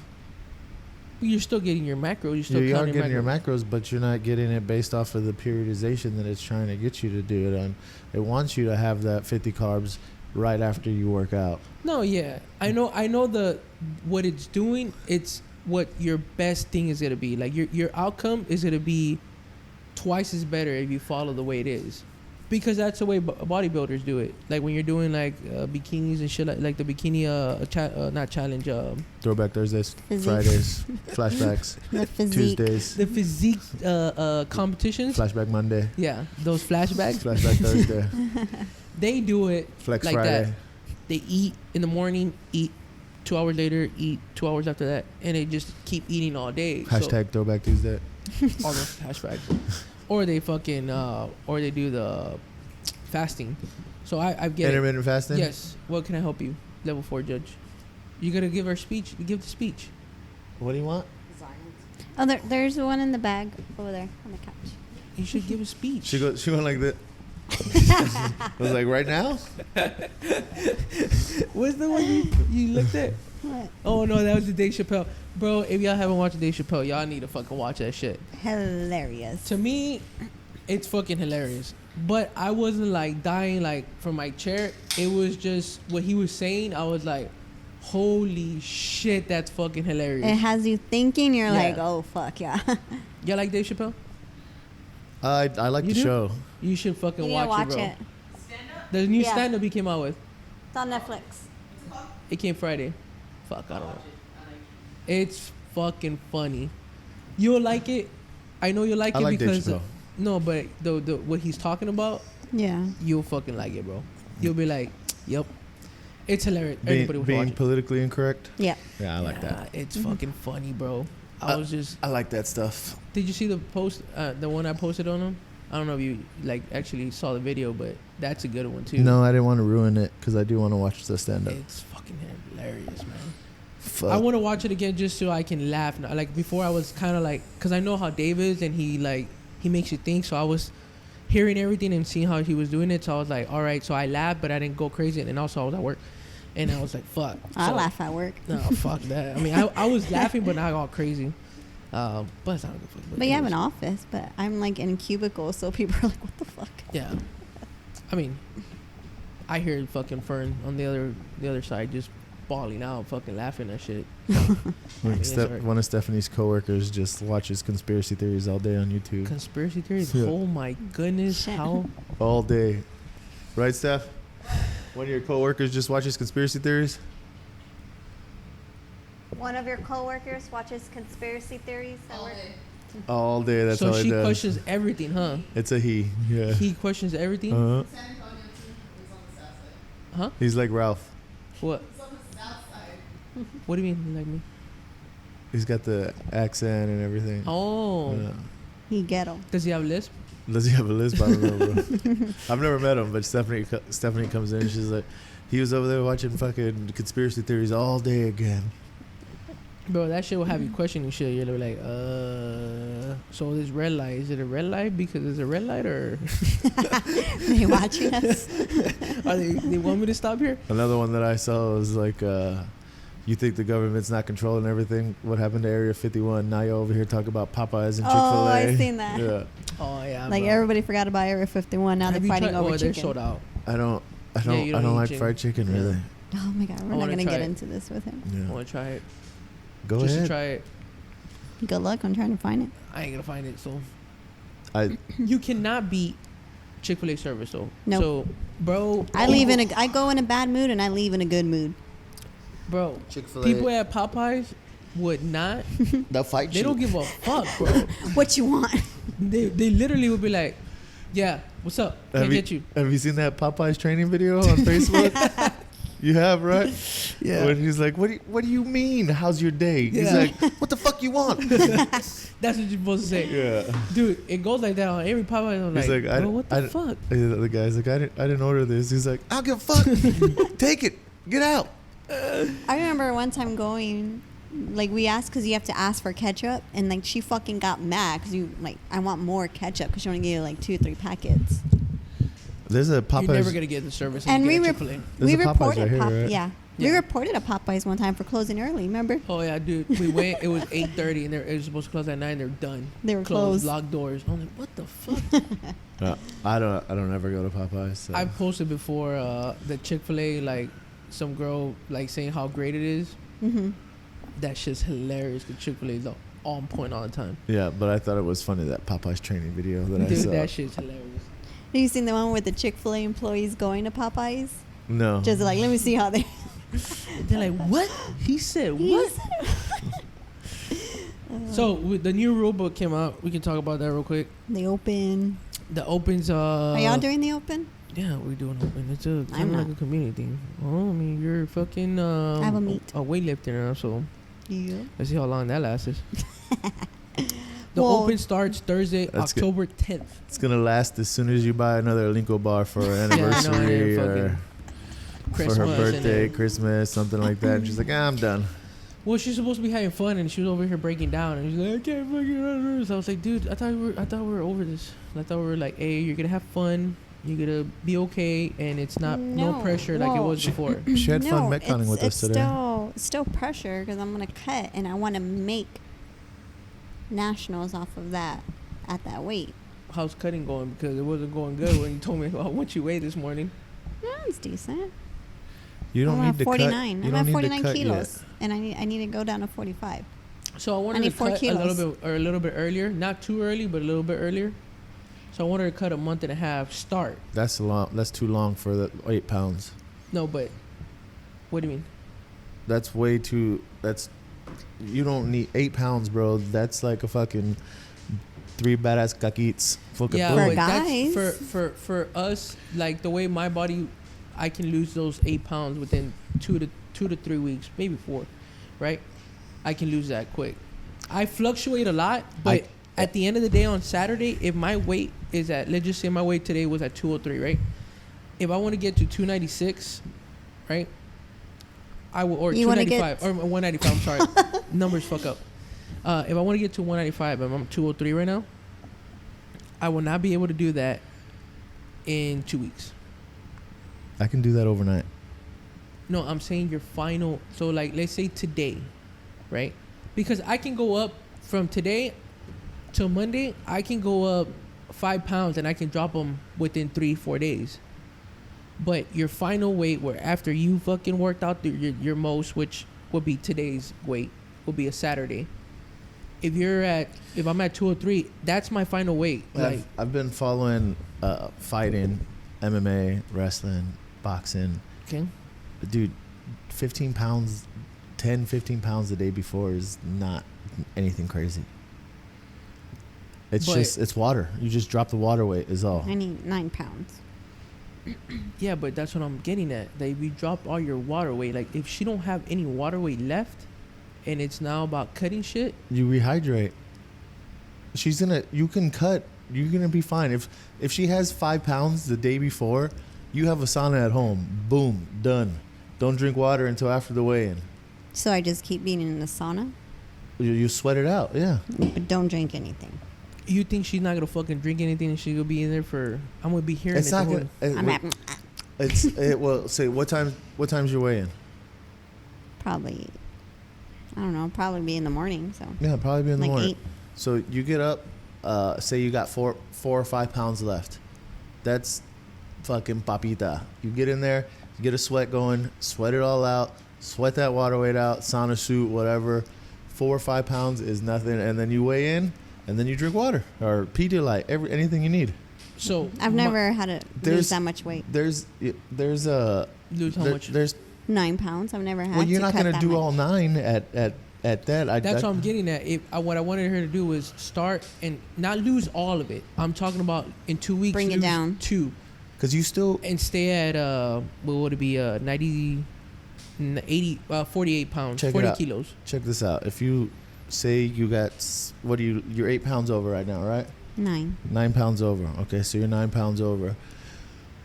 S1: But you're still getting your macros. You're still
S2: You are
S1: counting
S2: getting your
S1: macros.
S2: macros, but you're not getting it based off of the periodization that it's trying to get you to do it on. It wants you to have that 50 carbs right after you work out.
S1: No, yeah, I know the what it's doing. It's what your best thing is gonna be. Like your outcome is gonna be twice as better if you follow the way it is, because that's the way bodybuilders do it. Like when you're doing like bikinis and shit, like the bikini not challenge,
S2: Throwback Thursdays,
S3: Physique.
S2: Fridays, flashbacks,
S3: The physique.
S2: Tuesdays,
S1: the physique competitions.
S2: flashback Monday,
S1: Yeah, those flashbacks.
S2: flashback Thursday,
S1: They do it
S2: flex
S1: like
S2: Friday.
S1: that. They eat in the morning, eat 2 hours later, eat 2 hours after that, and they just keep eating all day.
S2: Hashtag Throwback Tuesday.
S1: So, all those hashtags. Or they fucking, or they do the fasting. So I get it.
S2: Intermittent fasting.
S1: Yes. What can I help you? Level 4 judge. You gotta give our speech. Give the speech.
S2: What do you want?
S3: Oh, there's one in the bag over there on the couch.
S1: You should give a speech.
S2: She went like that. I was like, right now?
S1: What's the one you looked at?
S3: What?
S1: Oh no, that was the Dave Chappelle. Bro, if y'all haven't watched Dave Chappelle, y'all need to fucking watch that shit.
S3: Hilarious.
S1: To me, it's fucking hilarious. But I wasn't like dying like from my chair. It was just what he was saying. I was like, holy shit, that's fucking hilarious.
S3: It has you thinking. You're
S1: Yeah.
S3: like, oh fuck yeah.
S1: Y'all like Dave Chappelle?
S2: I like
S1: You
S2: the
S1: do?
S2: show.
S1: You should fucking
S3: You
S1: watch,
S3: gotta watch
S1: it, bro.
S3: it.
S5: Stand up.
S1: The new
S3: Yeah.
S1: stand-up he came out with.
S3: It's on Netflix.
S5: What's it called?
S1: It came Friday. Fuck, I don't know.
S5: Watch it. I like it.
S1: It's fucking funny. You'll like it. I know you'll like
S2: I
S1: it
S2: like Dave
S1: because
S2: Chappelle.
S1: no, but the what he's talking about,
S3: Yeah.
S1: you'll fucking like it, bro. You'll be like, yep. It's hilarious. Everybody was
S2: Being
S1: watching.
S2: politically incorrect.
S3: Yeah.
S2: Yeah, I like that.
S1: It's fucking funny, bro. I was just.
S2: I like that stuff.
S1: Did you see the post? The one I posted on him. I don't know if you like actually saw the video, but that's a good one too.
S2: No, I didn't want to ruin it because I do want to watch the stand-up.
S1: It's fucking hilarious, man.
S2: Fuck.
S1: I want to watch it again just so I can laugh. Now. Like before, I was kind of like, cause I know how Dave is, and he makes you think. So I was hearing everything and seeing how he was doing it. So I was like, all right. So I laughed, but I didn't go crazy. And also I was at work, and I was like, fuck.
S3: I
S1: So-
S3: laugh at work.
S1: No, fuck that. I mean, I was laughing, but not all crazy. But it's not a good fuck.
S3: But you have an
S1: anyways.
S3: office, but I'm like in cubicles, so people are like, "What the fuck?"
S1: Yeah. I mean, I hear fucking Fern on the other side just bawling out, fucking laughing at shit.
S2: Like
S1: it's alright.
S2: one of Stephanie's coworkers just watches conspiracy theories all day on YouTube.
S1: Conspiracy theories?
S2: Yeah.
S1: Oh my goodness.
S3: Shit.
S1: How?
S2: All day. Right, Steph? One of your coworkers just watches conspiracy theories?
S3: One of your coworkers watches conspiracy theories
S5: All day.
S2: All day. That's
S1: so
S2: all he
S1: she
S2: does.
S1: questions everything, huh?
S2: It's a he. Yeah.
S1: He questions everything?
S2: Uh-huh.
S5: San Antonio too. It's on the south side.
S1: Huh?
S2: He's like Ralph.
S1: What?
S5: It's on the south side.
S1: What do you mean, like me?
S2: He's got the accent and everything.
S1: Oh.
S2: Yeah.
S3: He ghetto.
S1: Does he have a lisp?
S2: Does he have a lisp? I don't know, bro. I've never met him, but Stephanie comes in and she's like, he was over there watching fucking conspiracy theories all day again.
S1: Bro, that shit will have you questioning shit. You're like, so this red light, is it a red light because it's a red light, or
S3: They watching us.
S1: are they want me to stop here?
S2: Another one that I saw was like, you think the government's not controlling everything? What happened to Area 51? Now you're over here talking about Popeyes and Chick-fil-A.
S3: Oh, I seen that.
S2: Yeah.
S1: Oh yeah.
S3: Like
S1: bro.
S3: everybody forgot about Area 51. Now
S1: Have
S3: they're
S1: you
S3: fighting
S1: tried-
S3: over
S1: they're
S3: chicken.
S1: sold out.
S2: I don't
S1: you don't eat
S2: like
S1: chicken.
S2: fried chicken,
S1: Yeah.
S2: really.
S3: Oh my god, we're not
S1: wanna
S3: gonna
S1: try
S3: get
S1: it.
S3: into this with him.
S1: I
S2: Yeah.
S1: want to try it.
S2: Go
S1: Just
S2: ahead.
S1: to try it.
S3: Good luck on trying to find it.
S1: I ain't gonna find it. So
S2: I
S1: you cannot beat Chick-fil-A service though.
S3: Nope.
S1: So, bro,
S3: I go in a bad mood and I leave in a good mood.
S1: bro.
S2: Chick-fil-A.
S1: People at Popeyes would not.
S2: they'll fight
S1: They don't give a fuck, bro.
S3: What you want?
S1: They literally would be like, "Yeah, what's up? Can't get you."
S2: Have you seen that Popeyes training video on Facebook? You have, right?
S1: Yeah.
S2: When he's like, what do you mean? How's your day? He's
S1: Yeah.
S2: like, what the fuck you want?
S1: That's what you're supposed to say.
S2: Yeah.
S1: Dude, it goes like that on every Popeyes. I'm
S2: He's
S1: like,
S2: like,
S1: bro, what the fuck?
S2: The guy's like, I didn't order this. He's like, I don't give a fuck. Take it. Get out.
S3: I remember one time going, like we asked because you have to ask for ketchup, and like she fucking got mad because you like I want more ketchup because she only gave you like 2 or 3 packets.
S2: There's a Popeyes.
S1: You're never gonna get the service.
S3: And
S1: we
S3: we
S1: get Chick-fil-A.
S2: There's a Popeyes
S3: reported
S2: right here, right?
S3: yeah. We reported a Popeyes one time for closing early. Remember?
S1: Oh yeah, dude. We went. It was 8:30, and it was supposed to close at 9. They're done.
S3: They were closed.
S1: Locked doors. I'm like, what the fuck?
S2: I don't ever go to Popeyes. So.
S1: I posted before the Chick-fil-A, like some girl like saying how great it is.
S3: Mm-hmm.
S1: That shit's hilarious. The Chick-fil-A is on point all the time.
S2: Yeah, but I thought it was funny, that Popeyes training video that I
S1: Dude,
S2: saw.
S1: that shit's hilarious.
S3: Have you seen the one with the Chick-fil-A employees going to Popeyes?
S2: No.
S3: Just like, let me see how they.
S1: They're like, what? He said what? So with the new rule book came out. We can talk about that real quick.
S3: They open.
S1: The opens.
S3: Are y'all doing the open?
S1: Yeah, we're doing open. It's a kind
S3: I'm
S1: of like
S3: not.
S1: a community thing. Oh, I mean, you're fucking
S3: I have a meet.
S1: a weightlifter now, so
S3: Yeah.
S1: let's see how long that lasts. The
S3: Well,
S1: open starts Thursday,
S2: That's good.
S1: October 10th.
S2: It's going to last as soon as you buy another Linko bar for an
S1: Yeah, I know,
S2: anniversary
S1: yeah,
S2: or
S1: fucking
S2: for
S1: Christmas
S2: her
S1: and
S2: birthday,
S1: then-
S2: Christmas, something like that. And she's like, I'm done.
S1: Well, she's supposed to be having fun, and she was over here breaking down, and she's like, I can't fucking do this. I was like, dude, I thought we were over this. I thought we were like, hey, you're gonna have fun, you're gonna be okay, and it's not no
S3: No,
S1: pressure like it
S3: well,
S1: was before.
S2: She had fun metconning with us today.
S3: It's still pressure because I'm gonna cut and I want to make nationals off of that at that weight.
S1: How's cutting going? Because it wasn't going good when you told me about what you weighed this morning.
S3: Yeah, it's decent.
S2: You don't
S3: I'm
S2: need
S3: at
S2: to
S3: 49.
S2: cut. You
S3: I'm
S2: don't
S3: at
S2: need
S3: 49
S2: to cut
S3: kilos,
S2: yet.
S3: and I need to go down to 45.
S1: So I wanted
S3: need
S1: to
S3: 4
S1: cut
S3: kilos.
S1: a little bit earlier, not too early, but a little bit earlier. So I wanted to cut a month and a half start.
S2: That's long. That's too long for the 8 pounds.
S1: No, but what do you mean?
S2: That's way too. That's you don't need 8 pounds, bro. That's like a fucking 3 badass caquitos. Fucking
S1: Yeah,
S3: For
S1: but
S3: guys.
S1: that's for us, like the way my body, I can lose those 8 pounds within 2 to 3 weeks, maybe 4, right? I can lose that quick. I fluctuate a lot, but at the end of the day on Saturday, if my weight is at, let's just say my weight today was at 203, right? If I want to get to 296, right? I will, or
S3: You wanna
S1: 295 or 195. I'm sorry, numbers fuck up. If I want to get to 195, and I'm 203 right now, I will not be able to do that in 2 weeks.
S2: I can do that overnight.
S1: No, I'm saying your final. So like, let's say today, right? Because I can go up from today till Monday, I can go up 5 pounds and I can drop them within 3-4 days. But your final weight, where after you fucking worked out your most, which would be today's weight, will be a Saturday. If I'm at 203, that's my final weight. Like,
S2: I've been following fighting, MMA, wrestling, boxing.
S1: okay.
S2: Dude, 15 pounds the day before is not anything crazy. It's water. You just drop the water weight is all.
S3: I need 9 pounds.
S1: Yeah, but that's what I'm getting at. That if you drop all your water weight, like if she don't have any water weight left, and it's now about cutting shit.
S2: You rehydrate. You're gonna be fine. If she has 5 pounds the day before, you have a sauna at home. Boom, done. Don't drink water until after the weigh-in.
S3: So I just keep being in the sauna,
S2: You sweat it out, yeah.
S3: but don't drink anything.
S1: You think she's not gonna fucking drink anything and she's gonna be in there for? I'm gonna be hearing
S2: It's
S1: it.
S2: not
S1: the
S2: gonna.
S1: whole-
S2: Well, say what time's your weigh-in?
S3: Probably, I don't know, probably be in the morning. So
S2: Yeah, probably be in the
S3: like
S2: morning.
S3: 8.
S2: So you get up, say you got 4 or 5 pounds left. That's fucking papita. You get in there, you get a sweat going, sweat it all out, sweat that water weight out, sauna suit, whatever. 4 or 5 pounds is nothing, and then you weigh in, and then you drink water or Pedialyte, anything you need.
S1: So
S3: I've never had to
S2: there's-
S3: lose that much weight.
S2: There's
S1: lose how much?
S2: There's
S3: 9 pounds. I've never had.
S2: well, you're
S3: to
S2: not
S3: cut
S2: gonna
S3: that
S2: do
S3: much.
S2: all 9 at that.
S1: That's what I'm getting at. What I wanted her to do was start and not lose all of it. I'm talking about in 2 weeks.
S3: Bring it
S1: lose
S3: down.
S1: 2
S2: because you still
S1: and stay at what would it be 90, 80, 48 pounds,
S2: Check it
S1: 40
S2: out.
S1: kilos.
S2: check this out. If you say you got you're 8 pounds over right now, right?
S3: 9.
S2: 9 pounds over. Okay, so you're 9 pounds over.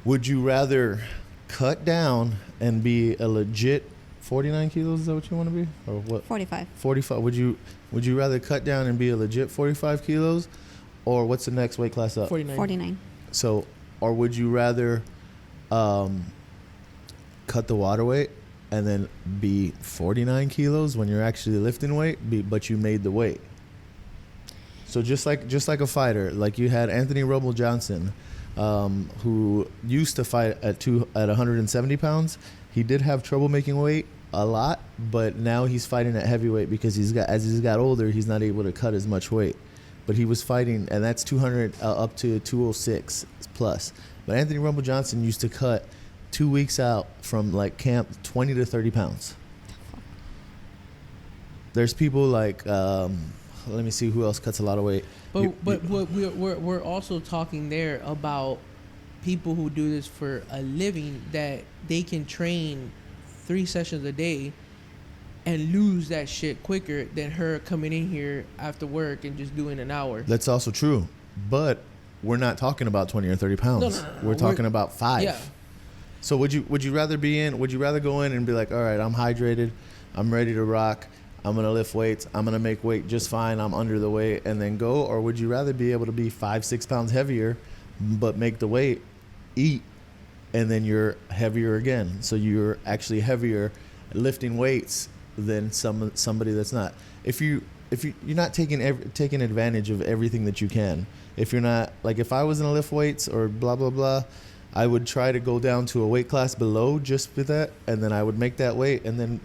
S2: Would you rather cut down and be a legit 49 kilos? Is that what you want to be, or what?
S3: 45.
S2: 45. Would you rather cut down and be a legit 45 kilos, or what's the next weight class up?
S1: 49.
S3: 49.
S2: So, or would you rather cut the water weight and then be 49 kilos when you're actually lifting weight, but you made the weight? So just like a fighter, like you had Anthony Rumble Johnson, who used to fight at 170 pounds. He did have trouble making weight a lot, but now he's fighting at heavyweight because as he's got older, he's not able to cut as much weight. But he was fighting, and that's 200 up to 206 plus. But Anthony Rumble Johnson used to cut 2 weeks out from like camp 20 to 30 pounds. There's people like, let me see who else cuts a lot of weight.
S1: But we're also talking there about people who do this for a living, that they can train 3 sessions a day and lose that shit quicker than her coming in here after work and just doing an hour.
S2: That's also true, but we're not talking about 20 or 30 pounds.
S1: No.
S2: We're talking about 5.
S1: Yeah.
S2: So would you rather go in and be like, all right, I'm hydrated, I'm ready to rock, I'm gonna lift weights, I'm gonna make weight just fine, I'm under the weight, and then go? Or would you rather be able to be 5-6 pounds heavier, but make the weight, eat, and then you're heavier again? So you're actually heavier lifting weights than somebody that's not. If you're not taking advantage of everything that you can. If you're not, like, if I was gonna lift weights or blah blah blah, I would try to go down to a weight class below just for that, and then I would make that weight and then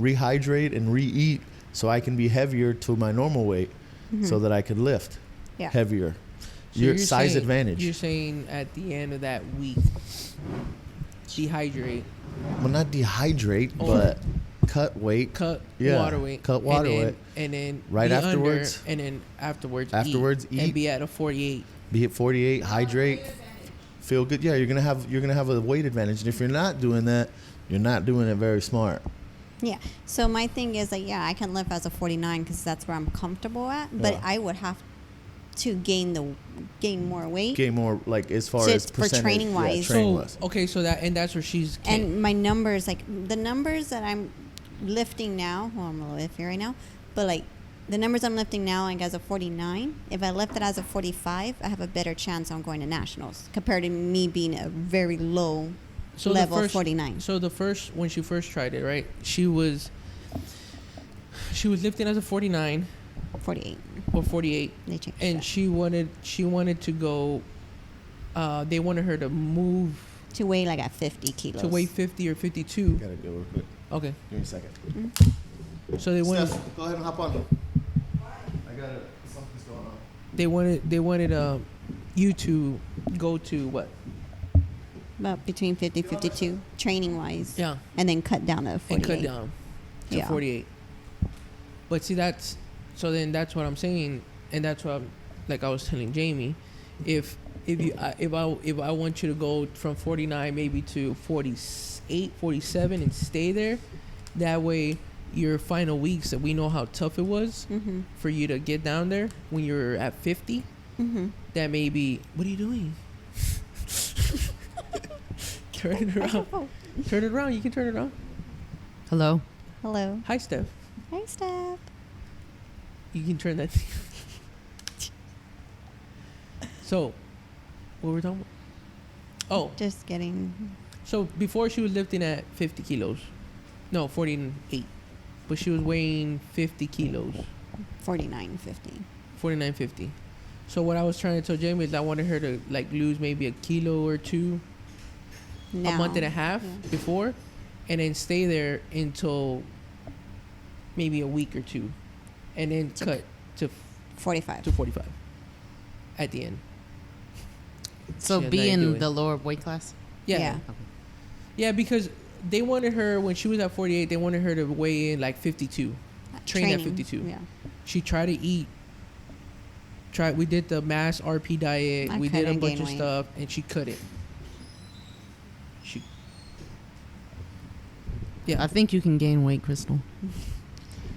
S2: rehydrate and re-eat so I can be heavier to my normal weight, so that I could lift
S3: Yeah.
S2: heavier.
S1: So
S2: Your
S1: you're
S2: size
S1: saying-
S2: advantage.
S1: You're saying at the end of that week, dehydrate,
S2: Well, not dehydrate,
S1: Or-
S2: but cut weight.
S1: cut
S2: Yeah,
S1: water weight,
S2: cut water
S1: and then,
S2: weight.
S1: and then
S2: Right
S1: be
S2: afterwards.
S1: under, and then afterwards
S2: Eat.
S1: and be at a 48.
S2: Be at 48. Hydrate. Feel good. Yeah, you're gonna have a weight advantage, and if you're not doing that, you're not doing it very smart.
S3: Yeah. So my thing is like, yeah, I can live as a 49 because that's where I'm comfortable at. But
S2: Yeah.
S3: I would have to gain more weight.
S2: Gain more, like, as far
S3: Just
S2: as
S3: for
S2: percentage.
S3: training wise.
S2: training
S1: So
S2: wise.
S1: okay, so that's where she's
S3: And my numbers, like the numbers that I'm lifting now, well, I'm a little iffy right now, but like the numbers I'm lifting now, like as a 49, if I lift it as a 45, I have a better chance on going to nationals compared to me being a very low
S1: so
S3: level
S1: the first,
S3: 49.
S1: So when she first tried it, right? She was lifting as a 49,
S3: 48.
S1: or 48,
S3: They changed
S1: and
S3: that.
S1: she wanted to go. They wanted her to move
S3: To weigh like at 50 kilos.
S1: to weigh 50 or 52.
S2: Gotta go real quick.
S1: Okay,
S2: Give me a second.
S1: so they wanted
S2: Steph, go ahead and hop on. I got it. Something's going on.
S1: they wanted you to go to what?
S3: About between 50 52 training wise.
S1: Yeah,
S3: And then cut down to 48.
S1: and cut down to
S3: Yeah.
S1: 48. But see, that's what I'm saying, and that's what like I was telling Jamie, if I want you to go from 49 maybe to 48, 47 and stay there, that way your final weeks that we know how tough it was
S3: Mm-hmm.
S1: for you to get down there when you're at 50,
S3: Mm-hmm.
S1: that maybe what are you doing? Turn it around. Turn it around. You can turn it around.
S6: Hello.
S3: Hello.
S1: Hi, Steph.
S3: Hi, Steph.
S1: You can turn that. So, what were we talking about? Oh,
S3: Just getting.
S1: so before she was lifting at 50 kilos. No, 48. But she was weighing 50 kilos.
S3: 49, 50.
S1: 49.50. So what I was trying to tell Jamie is I wanted her to like lose maybe a kilo or two
S3: Now.
S1: a month and a half
S3: Yeah.
S1: before, and then stay there until maybe a week or two, and then cut to
S3: 45.
S1: 45 at the end.
S6: So
S1: Yeah,
S6: be
S1: now you're
S6: in
S1: doing-
S6: the lower weight class?
S1: Yeah.
S3: Yeah.
S1: Yeah, because they wanted her when she was at 48. They wanted her to weigh in like 52. Train at 52.
S3: Yeah.
S1: She tried to eat. We did the mass RP diet.
S3: I
S1: We did a
S3: couldn't
S1: bunch
S3: gain
S1: of
S3: weight.
S1: stuff, and she couldn't. Yeah,
S6: I think you can gain weight, Crystal.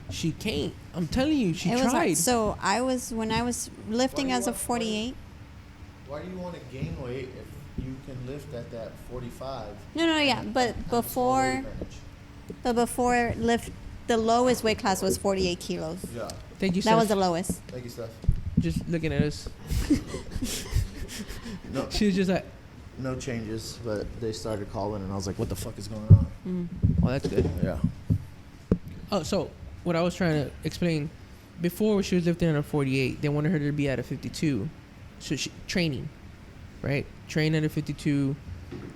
S1: she can't. I'm telling you, she
S3: It was
S1: tried.
S3: so when I was lifting as a 48.
S2: Why do you want to gain weight if you can lift at that 45?
S3: No, yeah, but before lift, the lowest weight class was 48 kilos.
S2: Yeah.
S1: Thank you,
S3: That was
S1: Steph.
S3: the lowest.
S2: Thank you, Steph.
S1: Just looking at us.
S2: No,
S1: She was just like,
S2: no changes, but they started calling, and I was like, "What the fuck is going on?"
S1: "Oh, that's good."
S2: Yeah.
S1: Oh, so what I was trying to explain before, she was lifting at a 48. They wanted her to be at a 52, so she training, right? Train at a 52,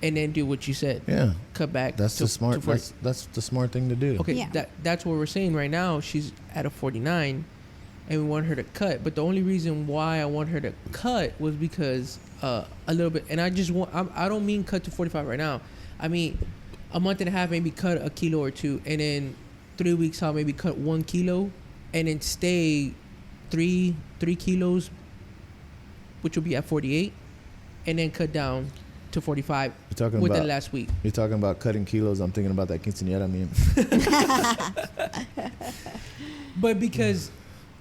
S1: and then do what you said.
S2: Yeah.
S1: Cut back.
S2: That's
S1: to-
S2: the smart.
S1: to 40.
S2: That's the smart thing to do.
S1: Okay,
S3: Yeah.
S1: that's what we're saying right now. She's at a 49, and we want her to cut. But the only reason why I want her to cut was because a little bit, and I just want. I don't mean cut to 45 right now. I mean a month and a half, maybe cut a kilo or two, and then 3 weeks out, maybe cut 1 kilo, and then stay three kilos, which will be at 48, and then cut down to 45
S2: You're talking
S1: within
S2: about.
S1: last week.
S2: You're talking about cutting kilos. I'm thinking about that quinceañera meme.
S1: But because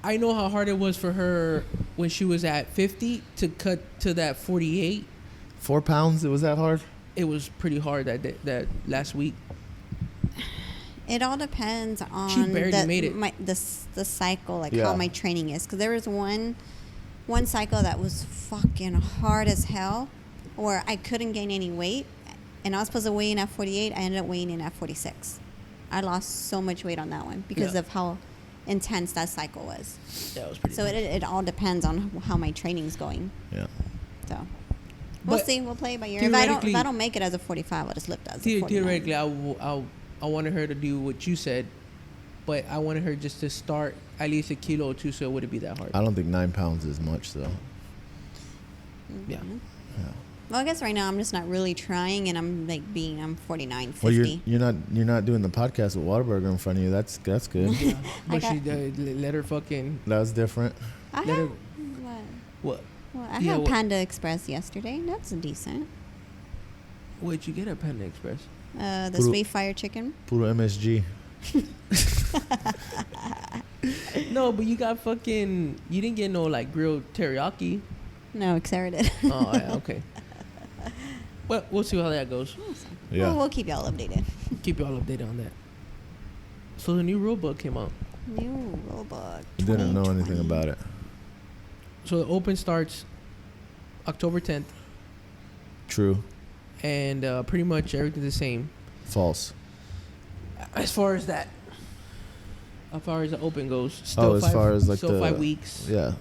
S1: I know how hard it was for her when she was at 50 to cut to that 48,
S2: 4 pounds. It was that hard.
S1: it was pretty hard that last week.
S3: It all depends on
S1: barely made it.
S3: the cycle, like
S2: Yeah.
S3: how my training is. Because there was one cycle that was fucking hard as hell, where I couldn't gain any weight, and I was supposed to weigh in at 48. I ended up weighing in at 46. I lost so much weight on that one because
S1: Yeah.
S3: of how intense that cycle was.
S1: That was pretty.
S3: So it all depends on how my training's going.
S2: Yeah.
S3: So we'll
S1: But
S3: see. We'll play it by ear. If I
S1: theoretically-
S3: don't make it as a 45, I'll just lift as a 49.
S1: Theoretically, I wanted her to do what you said, but I wanted her just to start at least a kilo or two, so it wouldn't be that hard.
S2: I don't think 9 pounds is much though.
S1: Yeah.
S2: Yeah.
S3: Well, I guess right now I'm just not really trying, and I'm 49, 50.
S2: Well, you're not doing the podcast with Whataburger in front of you. That's good.
S1: But
S3: got-
S1: she let her fucking
S2: That was different.
S3: I
S1: let
S3: had,
S1: her
S3: what?
S1: what?
S3: Well, I
S1: Yeah,
S3: had
S1: what-
S3: Panda Express yesterday. That's decent.
S1: Where'd you get a Panda Express?
S3: The
S2: Puro-
S3: sweet fire chicken.
S2: Puro MSG.
S1: No, but you got fucking. You didn't get no like grilled teriyaki.
S3: No, Xera did.
S1: Oh, yeah, okay. Well, we'll see how that goes.
S2: Yeah.
S3: Well, we'll keep y'all updated.
S1: Keep you all updated on that. So the new rulebook came out.
S3: New rulebook.
S2: Didn't know anything
S3: 2020.
S2: about it.
S1: So the open starts October 10th,
S2: True.
S1: and pretty much everything's the same
S2: False.
S1: as far as that. As far as the open goes, still
S2: Oh, as far as like
S1: still
S2: the
S1: 5 weeks.
S2: Yeah,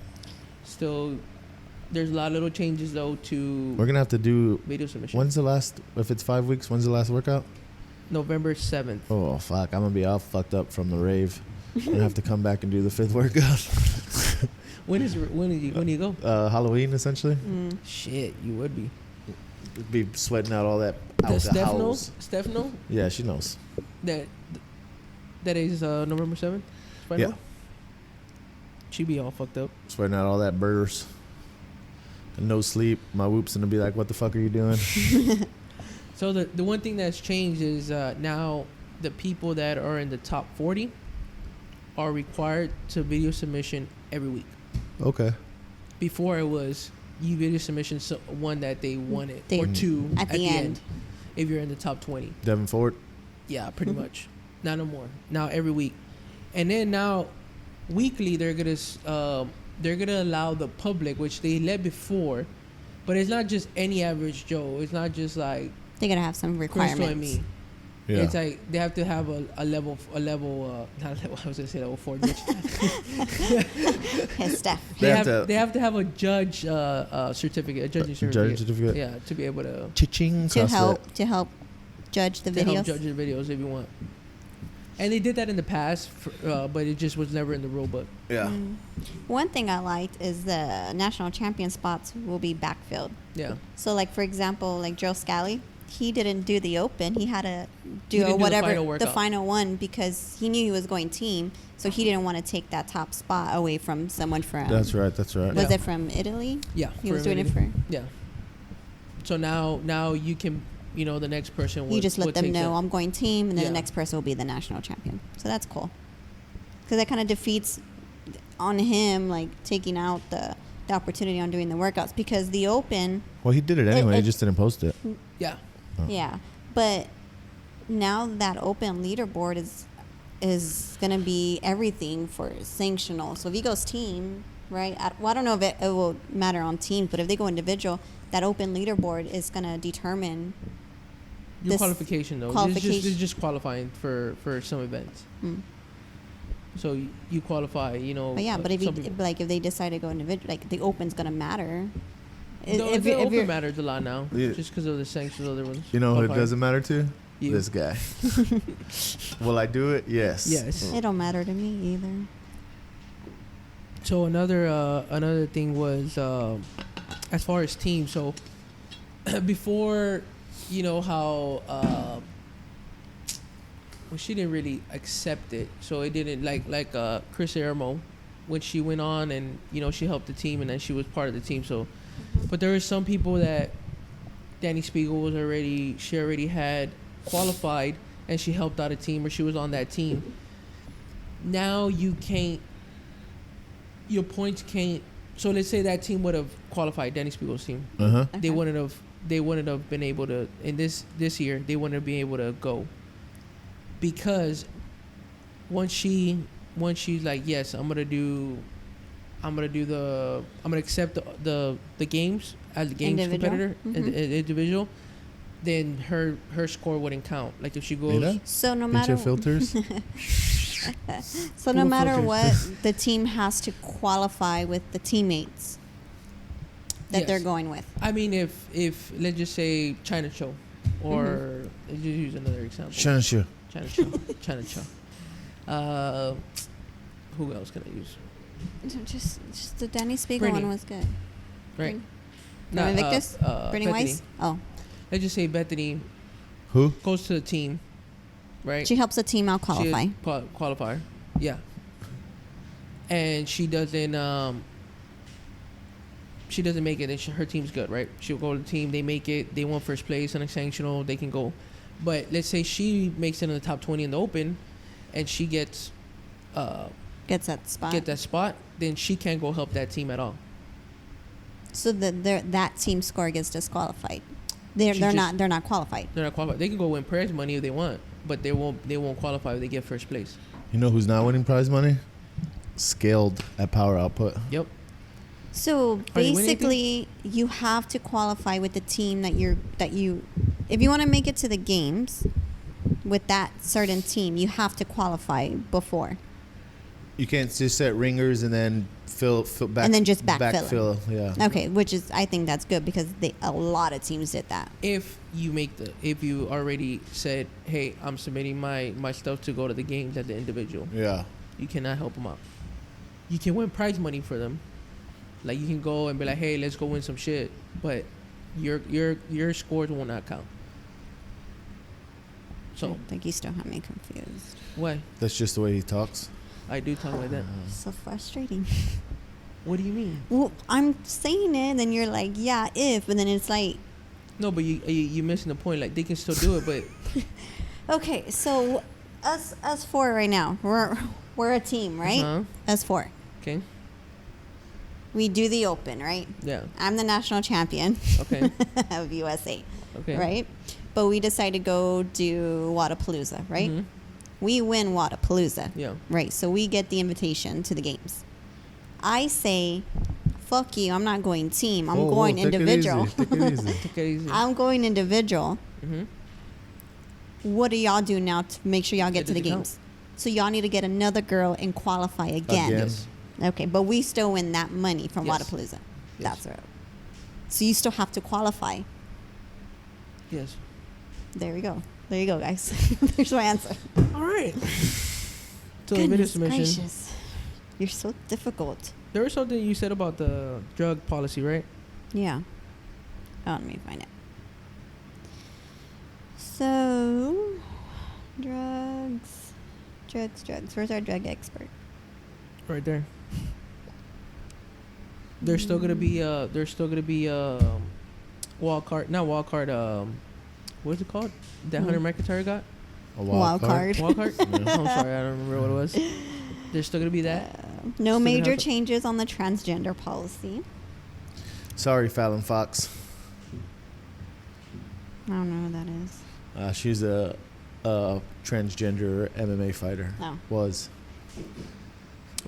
S1: Still, there's a lot of little changes though to
S2: we're gonna have to do.
S1: video submission.
S2: When's the last? If it's 5 weeks, when's the last workout?
S1: November 7th.
S2: Oh fuck! I'm gonna be all fucked up from the rave. I'm gonna have to come back and do the 5th workout.
S1: When do you go?
S2: Halloween, essentially.
S1: Shit, you would be.
S2: Be sweating out all that
S1: Does Steph know?
S2: alcohols.
S1: Steph know
S2: Yeah, she knows.
S1: that is November 7th.
S2: Yeah.
S1: She be all fucked up.
S2: Sweating out all that burgers. And no sleep. My whoop's gonna be like, "What the fuck are you doing?"
S1: So the one thing that's changed is now the people that are in the top 40 are required to video submission every week.
S2: Okay.
S1: Before it was you video submission one that they wanted
S3: They-
S1: or two
S3: at the end.
S1: if you're in the top 20.
S2: Devin Ford.
S1: Yeah, pretty much. Not no more. Now every week, and then now weekly they're gonna allow the public, which they let before, but it's not just any average Joe. It's not just like
S3: They're gonna have some
S1: Crystal and
S3: requirements.
S1: me.
S2: Yeah.
S1: It's like they have to have a level not a level. I was gonna say level 4. Bitch.
S3: Yes, Steph.
S1: they
S2: They
S1: have
S2: have to-
S1: they have to have a judge certificate, a judging certificate.
S2: Judge certificate.
S1: Yeah, to be able to
S2: Cha-ching.
S3: To
S2: CrossFit.
S3: help judge the
S1: help
S3: videos.
S1: judge the videos if you want. And they did that in the past, but it just was never in the rule book.
S2: Yeah.
S3: One thing I liked is the national champion spots will be backfilled.
S1: Yeah.
S3: So, like for example, like Joe Scally, he didn't do the open. He had to
S1: He
S3: do
S1: didn't do the
S3: whatever
S1: final
S3: the
S1: workout.
S3: final one because he knew he was going team. So he didn't want to take that top spot away from someone from.
S2: That's right. That's right.
S3: Was
S1: Yeah.
S3: it from Italy?
S1: Yeah.
S3: He was doing it for.
S1: Yeah. So now you can, the next person will.
S3: You just let
S1: will
S3: them
S1: take
S3: know
S1: that.
S3: I'm going team, and then
S1: Yeah.
S3: the next person will be the national champion. So that's cool. Because that kind of defeats on him like taking out the opportunity on doing the workouts because the open.
S2: Well, he did it anyway. He
S3: it-
S2: just didn't post it.
S1: Yeah.
S3: Yeah, but now that open leaderboard is gonna be everything for sanctional. So if he goes team, right? I don't know if it will matter on team, but if they go individual, that open leaderboard is gonna determine.
S1: Your
S3: This
S1: qualification though.
S3: qualification-
S1: It's just qualifying for some events. So you qualify,
S3: But yeah, but if
S1: some people-
S3: if they decide to go individual, like the open's gonna matter.
S1: No,
S3: If
S1: the
S3: you're-
S1: open matters a lot now,
S2: Yeah.
S1: just because of the sanctions of the ones.
S2: You know who it
S1: qualifying.
S2: doesn't matter to?
S1: You.
S2: This guy. Will I do it? Yes.
S1: Yes.
S3: It don't matter to me either.
S1: So another thing was as far as team. So before, how well, she didn't really accept it. So it didn't like Chris Aramo when she went on and she helped the team and then she was part of the team. So, but there were some people that Danny Spiegel she already had qualified and she helped out a team or she was on that team. Now you can't. Your points can't. So let's say that team would have qualified, Danny Spiegel's team.
S2: Uh-huh.
S1: They wouldn't have been able to in this year. They wouldn't have been able to go because once she's like, yes, I'm gonna accept the games as the games
S3: Individual?
S1: competitor, individual. Then her score wouldn't count. Like if she goes,
S2: Mira,
S3: So no
S2: pinche
S3: matter
S2: filters.
S3: So no
S1: Full
S3: matter
S1: filters.
S3: what, the team has to qualify with the teammates that
S1: Yes.
S3: they're going with.
S1: I mean, if let's just say China Cho, or let's just use another example.
S2: Sure, sure.
S1: China Cho. China Cho. Who else can I use?
S3: Just the Danny Spiegel
S1: Brittany.
S3: one was good.
S1: Right.
S3: No, Invictus? Brittany
S1: Bethany.
S3: Weiss? Oh.
S1: Let's just say Bethany
S2: Who?
S1: goes to the team, right?
S3: She helps the team out
S1: She
S3: qualify.
S1: is qualifier. Yeah. And she doesn't make it, and her team's good, right? She'll go to the team, they make it, they won first place on a sanctional, they can go. But let's say she makes it in the top 20 in the open, and she gets
S3: Gets that spot.
S1: then she can't go help that team at all.
S3: So that team score gets disqualified. They're not qualified.
S1: They're not qualified. They can go win prize money if they want, but they won't qualify if they get first place.
S2: You know who's not winning prize money? Scaled at power output.
S1: Yep.
S3: So
S1: Are you winning
S3: basically, you have to qualify with the team that you. If you want to make it to the games with that certain team, you have to qualify before.
S2: You can't just set ringers and then fill back
S3: And then just backfill
S2: Yeah.
S3: Okay, which is I think that's good because a lot of teams did that.
S1: If you already said, hey, I'm submitting my stuff to go to the games as the individual,
S2: Yeah.
S1: you cannot help them out. You can win prize money for them. Like you can go and be like, hey, let's go win some shit, but your scores will not count. So
S3: I think you still have me confused.
S1: why?
S2: That's just the way he talks.
S1: I do talk like that.
S3: So frustrating.
S1: What do you mean?
S3: Well, I'm saying it, and you're like, yeah, if, but then it's like,
S1: No, but you missing the point. Like they can still do it, but
S3: okay, so us four right now, we're a team, right?
S1: Uh-huh.
S3: Us four.
S1: Okay.
S3: We do the open, right?
S1: Yeah.
S3: I'm the national champion
S1: Okay.
S3: of USA,
S1: Okay.
S3: right? But we decide to go do Wadapalooza, right?
S1: Mhm.
S3: We win Wadapalooza,
S1: Yeah.
S3: right? So we get the invitation to the games. I say, fuck you, I'm not going team. I'm going
S2: take it
S3: individual.
S2: easy, take it easy.
S1: Take it easy.
S3: I'm going individual.
S1: Mhm.
S3: What do y'all do now to make sure y'all get to the
S1: It doesn't
S3: games? So y'all need to get another girl and qualify again.
S2: Again.
S1: Yes.
S3: Okay, but we still win that money from
S1: Yes.
S3: Wadapalooza.
S1: Yes.
S3: That's right. So you still have to qualify.
S1: Yes.
S3: There we go. There you go, guys. There's my answer.
S1: All right. So the video
S3: Goodness
S1: submission.
S3: gracious. You're so difficult.
S1: There was something you said about the drug policy, right?
S3: Yeah. Oh, let me find it. So, drugs. Where's our drug expert?
S1: Right there. There's still gonna be wild card, not wild card. What's it called? That Hunter McIntyre got
S2: A
S3: Wild card.
S1: wild card. Oh, I'm sorry, I don't remember what it was. There's still gonna be that.
S3: No
S1: Still gonna
S3: major
S1: have to-
S3: changes on the transgender policy.
S2: Sorry, Fallon Fox.
S3: I don't know who that is.
S2: She's a transgender MMA fighter.
S3: Oh.
S2: Was.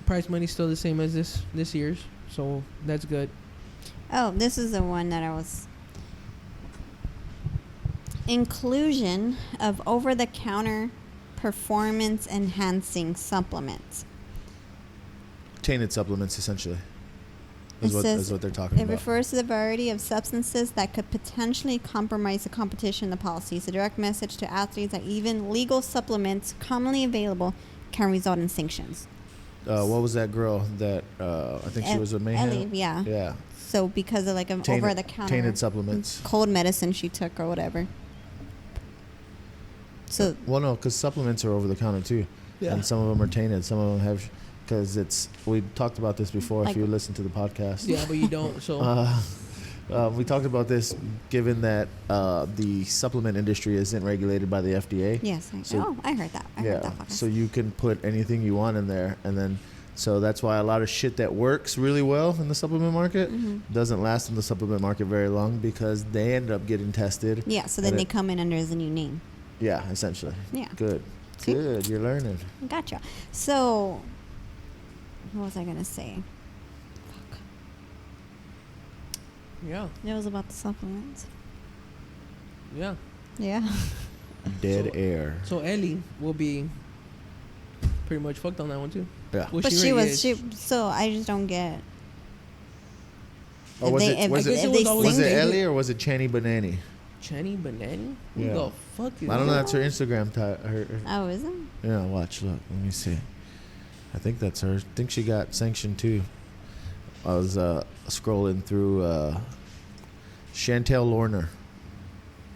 S1: Prize money's still the same as this year's, so that's good.
S3: Oh, this is the one that I was. Inclusion of over-the-counter performance-enhancing supplements.
S2: Tainted supplements, essentially.
S3: It
S2: Is
S3: says
S2: what they're talking
S3: It
S2: about.
S3: refers to the variety of substances that could potentially compromise the competition in the policy. It's a direct message to athletes that even legal supplements commonly available can result in sanctions.
S2: What was that girl that I think she was a Mayhem?
S3: Ellie, yeah.
S2: Yeah.
S3: So because of like an over-the-counter
S2: Tainted supplements.
S3: cold medicine she took or whatever. So
S2: Well, no, because supplements are over the counter too,
S1: Yeah.
S2: and some of them are tainted. Some of them have, because it's. We talked about this before.
S3: Like-
S2: if you listen to the podcast.
S1: Yeah, but you don't. So
S2: We talked about this, given that the supplement industry isn't regulated by the FDA.
S3: yes,
S2: So-
S3: I heard that. I heard that. Fucker.
S2: So you can put anything you want in there, and then so that's why a lot of shit that works really well in the supplement market
S3: Mm-hmm.
S2: doesn't last in the supplement market very long because they end up getting tested.
S3: Yeah, so then
S2: and
S3: they
S2: it-
S3: come in under the new name.
S2: Yeah, essentially.
S3: Yeah.
S2: Good.
S3: See?
S2: Good. You're learning.
S3: Gotcha. So, what was I gonna say? Fuck.
S1: yeah,
S3: It was about the supplements.
S1: yeah.
S3: Yeah.
S2: Dead
S1: So-
S2: air.
S1: So Ellie will be pretty much fucked on that one too.
S2: Yeah.
S1: Well,
S3: But
S1: she
S3: she
S1: already
S3: was
S1: is.
S3: so I just don't get.
S2: Or was
S3: they-
S2: it?
S3: if-
S2: Was
S3: if
S2: it?
S1: it
S3: they
S1: was always
S2: Was
S3: sing-
S2: it
S1: David?
S2: Ellie or was it Channy Banani?
S1: Channy Banani? Who
S2: Yeah.
S1: the fuck is
S2: I don't know.
S1: that?
S2: That's her Instagram. Her.
S3: Oh, is it?
S2: Yeah. Watch. Look. Let me see. I think that's her. I think she got sanctioned too. I was scrolling through Chantel Lorner.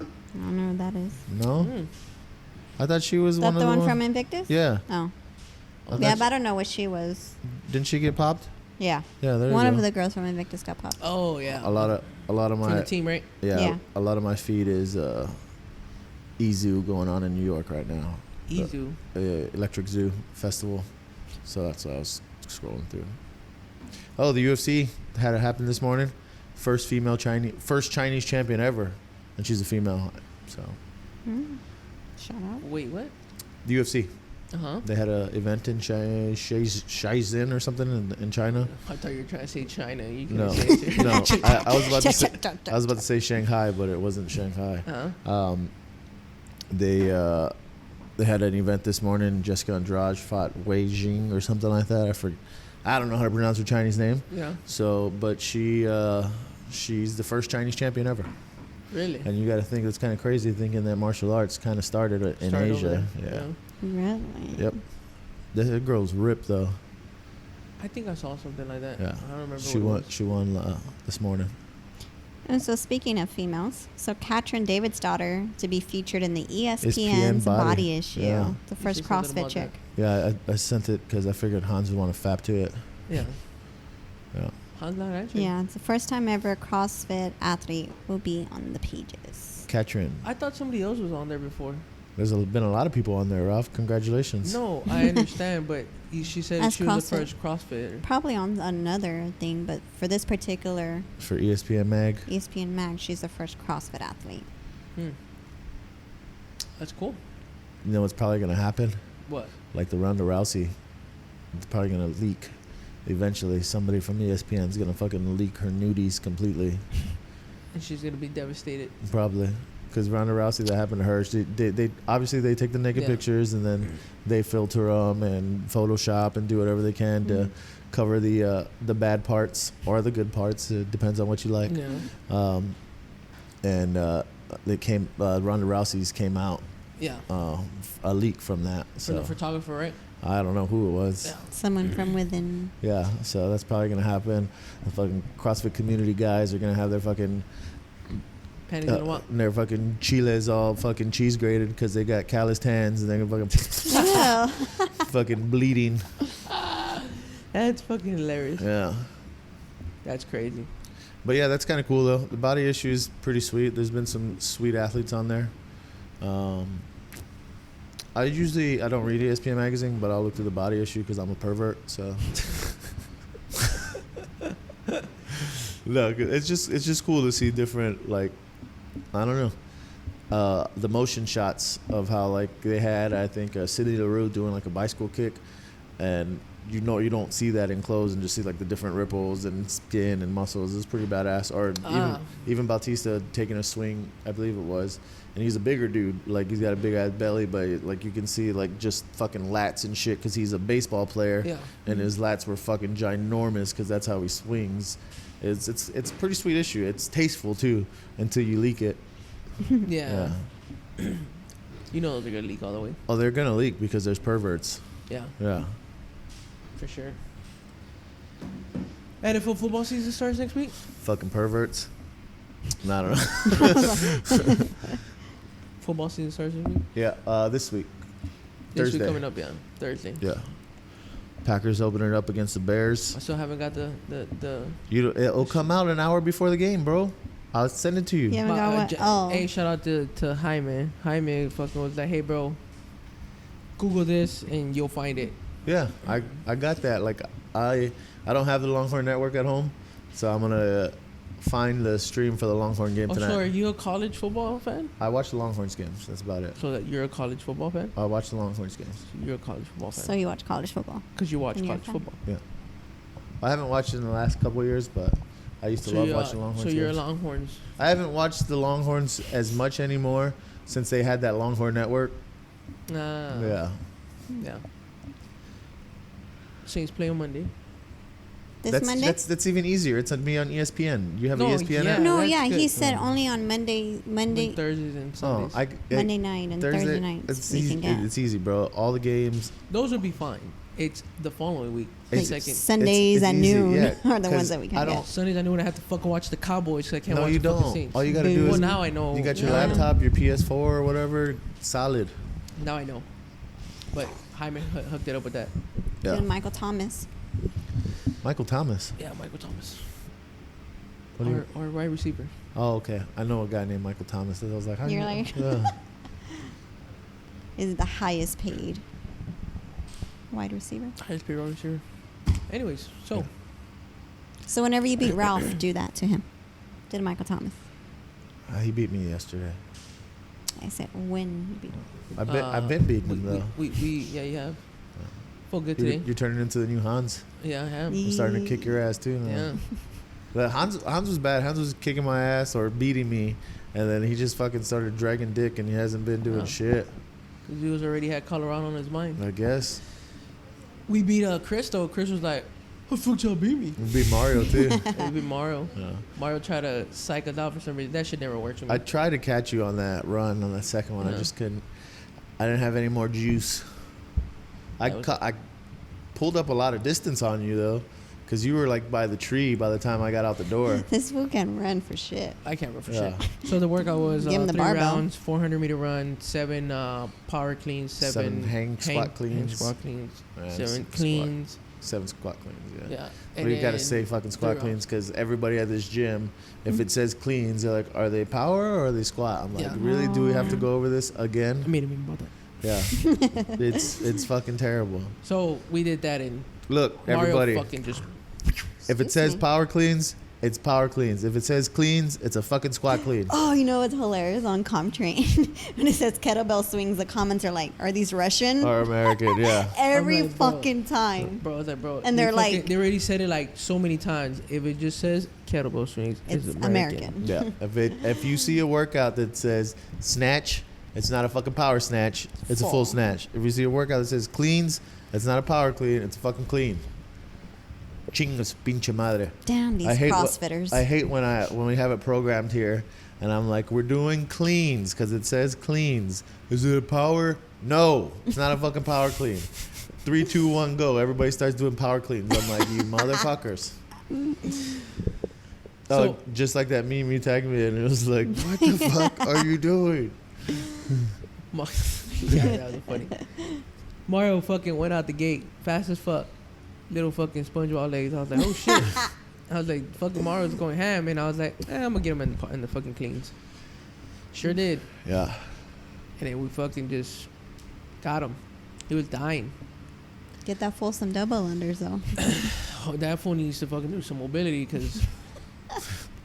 S3: I don't know what that is.
S2: No,
S1: Mm.
S2: I thought she was
S3: Is
S2: one
S3: that
S2: of
S3: the one
S2: ones-
S3: from Invictus?
S2: Yeah.
S3: Oh.
S2: I
S3: Yeah,
S2: thought
S3: but I don't know what she was.
S2: Didn't she get popped?
S3: Yeah.
S2: Yeah, there you
S3: One
S2: go.
S3: of the girls from Invictus got popped.
S1: Oh yeah.
S2: a lot of
S1: from
S2: my
S1: the team, right?
S3: Yeah.
S2: a lot of my feed is E-Zoo going on in New York right now.
S1: Izu.
S2: Electric Zoo Festival. So that's what I was scrolling through. Oh, the UFC had it happen this morning. First Chinese champion ever, and she's a female. So
S3: Shut up.
S1: Wait, what?
S2: the UFC,
S1: Uh huh.
S2: they had an event in Shenzhen or something in China.
S1: I thought you were trying to say China. You can
S2: No,
S1: say it too.
S2: no, I was about to say I was about to say Shanghai, but it wasn't Shanghai.
S1: Uh-huh.
S2: They they had an event this morning. Jessica Andrade fought Wei Jing or something like that. I don't know how to pronounce her Chinese name.
S1: Yeah.
S2: So, but she's the first Chinese champion ever.
S1: Really?
S2: And you got to think it's kind of crazy thinking that martial arts kind of started in
S1: Started over
S2: Asia.
S1: there.
S2: Yeah.
S3: Really?
S2: Yep. The girl's ripped though.
S1: I think I saw something like that.
S2: Yeah.
S1: I don't remember.
S2: She
S1: what
S2: won.
S1: it was.
S2: She won this morning.
S3: And so speaking of females, so Katrin David's daughter to be featured in the
S2: ESPN
S3: ESPN's
S2: Body.
S3: body issue,
S2: Yeah.
S3: the
S1: You
S3: first
S1: said something
S3: CrossFit
S1: about
S3: chick.
S1: that.
S2: Yeah, I sent it because I figured Hans would want to fap to it.
S1: Yeah.
S2: Yeah.
S1: Hans not answering.
S3: Yeah, it's the first time ever a CrossFit athlete will be on the pages.
S2: Katrin.
S1: I thought somebody else was on there before.
S2: There's been a lot of people on there, Ralph. Congratulations.
S1: No, I understand, but she said
S3: As
S1: she was the
S3: CrossFit.
S1: first CrossFitter.
S3: Probably on another thing, but for this particular
S2: For ESPN Mag.
S3: ESPN Mag, she's the first CrossFit athlete.
S1: Hmm. That's cool.
S2: You know what's probably going to happen?
S1: What?
S2: Like the Ronda Rousey. It's probably going to leak. Eventually, somebody from ESPN is going to fucking leak her nudies completely.
S1: And she's gonna be devastated.
S2: Probably. Because Ronda Rousey, that happened to her. They obviously they take the naked
S1: Yeah.
S2: pictures and then they filter them and Photoshop and do whatever they can to cover the bad parts or the good parts. It depends on what you like.
S1: Yeah.
S2: And Ronda Rousey's came out
S1: Yeah.
S2: a leak from that.
S1: For
S2: So
S1: the photographer, right?
S2: I don't know who it was.
S1: Yeah.
S3: Someone from within.
S2: Yeah, so that's probably gonna happen. The fucking CrossFit community guys are gonna have their fucking
S1: Panties in a walk.
S2: their fucking chiles all fucking cheese grated because they got calloused hands and they're gonna fucking
S3: Yeah.
S2: fucking bleeding.
S1: That's fucking hilarious.
S2: Yeah,
S1: That's crazy.
S2: but yeah, that's kind of cool though. The body issue is pretty sweet. There's been some sweet athletes on there. I don't read ESPN magazine, but I'll look through the body issue because I'm a pervert. So no, it's just cool to see different, like, I don't know, the motion shots of how, like, they had, I think, Cindy LaRue doing like a bicycle kick, and you don't see that in clothes and just see like the different ripples and skin and muscles. It's pretty badass. Or even Bautista taking a swing, I believe it was, and he's a bigger dude, like he's got a big ass belly, but like you can see like just fucking lats and shit because he's a baseball player,
S1: Yeah.
S2: and his lats were fucking ginormous because that's how he swings. It's a pretty sweet issue. It's tasteful too until you leak it.
S1: Yeah. You know they're gonna leak all the way.
S2: Oh, they're gonna leak because there's perverts.
S1: Yeah,
S2: Yeah.
S1: for sure. And if football season starts next week,
S2: Fucking perverts. I don't know.
S1: football season starts next week.
S2: Yeah. This week.
S1: This
S2: Thursday.
S1: week coming up, yeah, Thursday.
S2: Yeah. Packers opening it up against the Bears.
S1: I still haven't got the
S2: It'll come out an hour before the game, bro. I'll send it to you.
S3: Yeah. haven't got what? Oh.
S1: Hey, shout out to Jaime. Jaime fucking was like, hey, bro, Google this and you'll find it.
S2: Yeah, I got that. Like I don't have the Longhorn Network at home, so I'm gonna find the stream for the Longhorn game
S1: Oh,
S2: tonight.
S1: so are you a college football fan?
S2: I watch the Longhorns games. That's about it.
S1: So that you're a college football fan?
S2: I watch the Longhorns games.
S1: You're a college football
S3: So
S1: fan.
S3: you watch college football?
S1: Because you watch
S3: and you're a
S1: college
S3: fan.
S1: football.
S2: Yeah. I haven't watched it in the last couple of years, but I used to love watching Longhorns
S1: So you're a
S2: games.
S1: Longhorns.
S2: I haven't watched the Longhorns as much anymore since they had that Longhorn Network. Yeah.
S1: Yeah. Saints play on Monday.
S3: This Monday?
S2: That's even easier. It's on me on ESPN. You have
S1: No,
S2: ESPN
S1: yeah.
S2: app?
S3: No,
S1: that's
S3: yeah, he
S1: good.
S3: said only on Monday,
S1: On Thursdays and
S2: Oh,
S1: Sundays.
S3: Monday night and Thursday nights
S2: It's
S3: we
S2: easy,
S3: can get.
S2: it's easy, bro. All the games.
S1: Those would be fine. It's the following week.
S3: Like
S1: Second.
S3: Sundays
S2: it's
S3: at
S2: easy,
S3: noon
S2: yeah,
S3: are the
S2: 'cause
S3: ones that we
S2: I
S3: can
S2: don't-
S3: get.
S1: Sundays I know when I have to fucking watch the Cowboys because I can't
S2: No,
S1: watch
S2: you
S1: the fucking
S2: don't.
S1: Saints.
S2: All you gotta do
S1: Well,
S2: is
S1: now I know.
S2: you got your
S1: Yeah.
S2: laptop, your PS4 or whatever. Solid.
S1: Now I know. But Jaime hooked it up with that.
S2: Yeah.
S3: Then Michael Thomas.
S2: Michael Thomas.
S1: Yeah, Michael Thomas.
S2: What do you-
S1: Our wide receiver.
S2: Oh, okay. I know a guy named Michael Thomas. I was like, how do
S3: You're
S2: you
S3: like-
S2: Yeah.
S3: Is the highest paid wide receiver.
S1: Highest paid wide receiver. Anyways, so
S3: So whenever you beat Ralph, do that to him. Did Michael Thomas.
S2: He beat me yesterday.
S3: I said when you beat him.
S2: I've been beating him though.
S1: we yeah, you have. Felt good
S2: You're,
S1: today.
S2: you're turning into the new Hans.
S1: Yeah, I have.
S2: I'm starting to kick your ass too. Now.
S1: Yeah.
S2: But Hans was bad. Hans was kicking my ass or beating me, and then he just fucking started dragging dick, and he hasn't been doing
S1: Oh.
S2: shit.
S1: The dudes already had Colorado on his mind.
S2: I guess.
S1: We beat Chris though. Chris was like, "How the fuck y'all beat me?"
S2: We beat Mario too.
S1: We beat Mario.
S2: Yeah.
S1: Mario tried to psych us out for some reason. That shit never worked for me.
S2: I tried to catch you on that run on that second one. I
S1: Yeah.
S2: just couldn't. I didn't have any more juice. I pulled up a lot of distance on you though, because you were like by the tree by the time I got out the door.
S3: This fool can run for shit.
S1: I can't run for
S2: Yeah.
S1: shit. So the workout was
S3: Give him the
S1: 3
S3: barbell.
S1: rounds, 400-meter run, 7 power cleans, 7
S2: hang squat cleans.
S1: squat cleans,
S2: And
S1: 7
S2: squat.
S1: cleans.
S2: 7 squat cleans. Yeah.
S1: Yeah.
S2: But you gotta
S1: then
S2: say fucking squat
S1: 3
S2: cleans
S1: rounds.
S2: because everybody at this gym, if it says cleans, they're like, are they power or are they squat? I'm like,
S1: Yeah.
S2: really? Do we have to go over this again?
S1: I made him about that.
S2: Yeah. it's fucking terrible.
S1: So we did that in
S2: Look,
S1: Mario
S2: everybody,
S1: fucking just
S2: if it
S3: Excuse
S2: says
S3: me.
S2: power cleans, it's power cleans. If it says cleans, it's a fucking squat clean.
S3: Oh, you know what's hilarious on ComTrain? When it says kettlebell swings, the comments are like, "Are these Russian?"
S2: Or American, yeah.
S3: Every
S1: I'm like, bro.
S3: fucking time.
S1: Bro, I was like, bro.
S3: And
S1: they
S3: they're like-
S1: they already said it like so many times. If it just says kettlebell swings,
S3: It's American.
S2: Yeah. If you see a workout that says snatch, it's not a fucking power snatch. It's a full
S3: Full.
S2: snatch. If you see a workout that says cleans, it's not a power clean. It's a fucking clean. Chingas pinche madre.
S3: Damn these
S2: I hate
S3: CrossFitters.
S2: I hate when we have it programmed here, and I'm like, we're doing cleans because it says cleans. Is it a power? No, it's not a fucking power clean. 3, 2, 1, go. Everybody starts doing power cleans. I'm like, you motherfuckers.
S1: So-
S2: Just like that meme you tagged me in, it was like, what the fuck are you doing?
S1: Yeah, that was funny. Mario fucking went out the gate fast as fuck. Little fucking SpongeBob legs. I was like, oh shit. I was like, fucking Mario's going ham, and I was like, I'm gonna get him in the fucking cleans. Sure did.
S2: Yeah.
S1: And then we fucking just got him. He was dying.
S3: Get that full some double unders though.
S1: Oh, that fool needs to fucking do some mobility because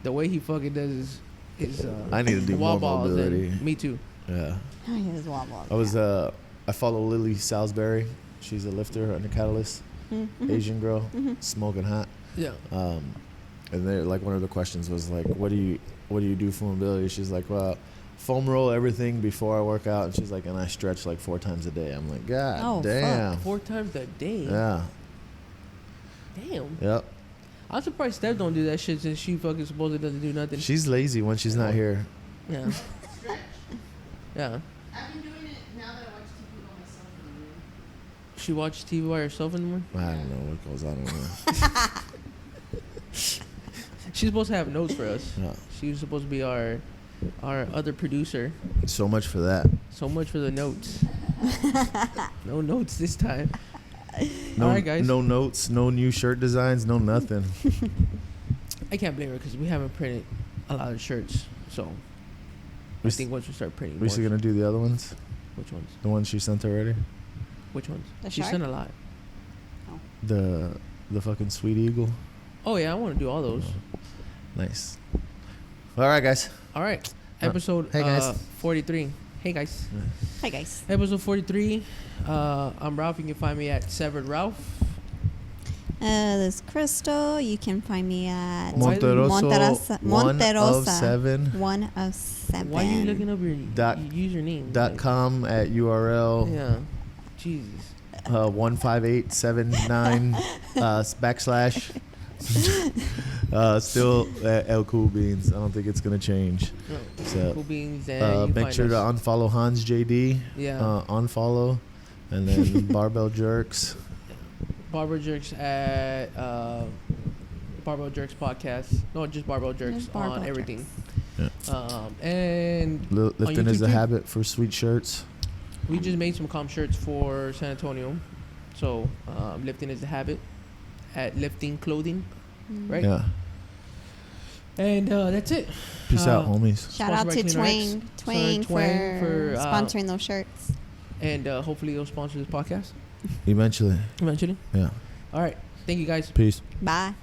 S1: the way he fucking does his
S2: I need to do
S1: wall
S2: more
S1: balls. And
S2: mobility.
S1: me too.
S2: Yeah.
S3: Oh, he was wobble.
S2: I was I follow Lily Salisbury. She's a lifter on the Catalyst.
S3: Mm-hmm.
S2: Asian girl, smoking hot.
S1: Yeah.
S2: And they're like, one of the questions was like, what do you do for mobility? She's like, well, foam roll everything before I work out. And she's like, and I stretch like 4 times a day. I'm like, God
S3: Oh, fuck.
S2: damn.
S1: 4 times a day.
S2: Yeah.
S1: Damn.
S2: Yep.
S1: I'm surprised Steph don't do that shit since she fucking supposedly doesn't do nothing.
S2: She's lazy when she's not here.
S1: Yeah.
S5: Stretch.
S1: Yeah.
S5: I've been doing it now that I watch TV by myself in the room.
S1: She watched TV by herself in the morning.
S2: I don't know what goes on in there.
S1: She's supposed to have notes for us.
S2: Yeah.
S1: She was supposed to be our other producer.
S2: So much for that.
S1: So much for the notes. No notes this time.
S2: No,
S1: All right, guys.
S2: No notes, no new shirt designs, no nothing.
S1: I can't blame her because we haven't printed a lot of shirts. So I think once we start printing
S2: We
S1: more,
S2: still gonna do the other ones?
S1: which ones?
S2: The ones she sent already?
S1: Which ones?
S3: The
S1: She
S3: shark?
S1: sent a lot.
S2: The fucking Sweet Eagle.
S1: Oh yeah, I want to do all those.
S2: Nice. All right, guys.
S1: All right, episode
S2: Hey, guys.
S1: 43. Hey guys.
S3: Hi guys.
S1: Episode 43. I'm Ralph. You can find me at Severed Ralph.
S3: This is Crystal. You can find me at
S2: Monteroso, one of seven.
S3: 1 of 7.
S1: Why are you looking up your
S2: Dot-
S1: username?
S2: .com at URL
S1: Yeah. Jesus.
S2: 15879 backslash. Still at El Cool Beans. I don't think it's gonna change.
S1: No.
S2: So,
S1: Cool Beans. And you can
S2: make
S1: find
S2: sure to
S1: us.
S2: unfollow Hans JD.
S1: Yeah.
S2: Unfollow, and then Barbell Jerks.
S1: Barbell Jerks at Barbell Jerks podcast. No, just Barbell Jerks
S3: Just Barbell
S1: on everything.
S3: Jerks.
S1: And
S2: Lifting
S1: YouTube
S2: is the
S1: too?
S2: habit for sweet shirts.
S1: we just made some comp shirts for San Antonio. So lifting is the habit at Lifting Clothing, right?
S2: Yeah.
S1: And that's it.
S2: Peace out, homies.
S3: Shout out
S1: Sponsored
S3: to
S1: by Clean
S3: Twang.
S1: Rx.
S3: Twang
S1: Twang
S3: for
S1: for,
S3: sponsoring those shirts.
S1: And hopefully they'll sponsor this podcast
S2: Eventually.
S1: eventually.
S2: Yeah.
S1: All right. Thank you guys.
S2: Peace.
S3: Bye.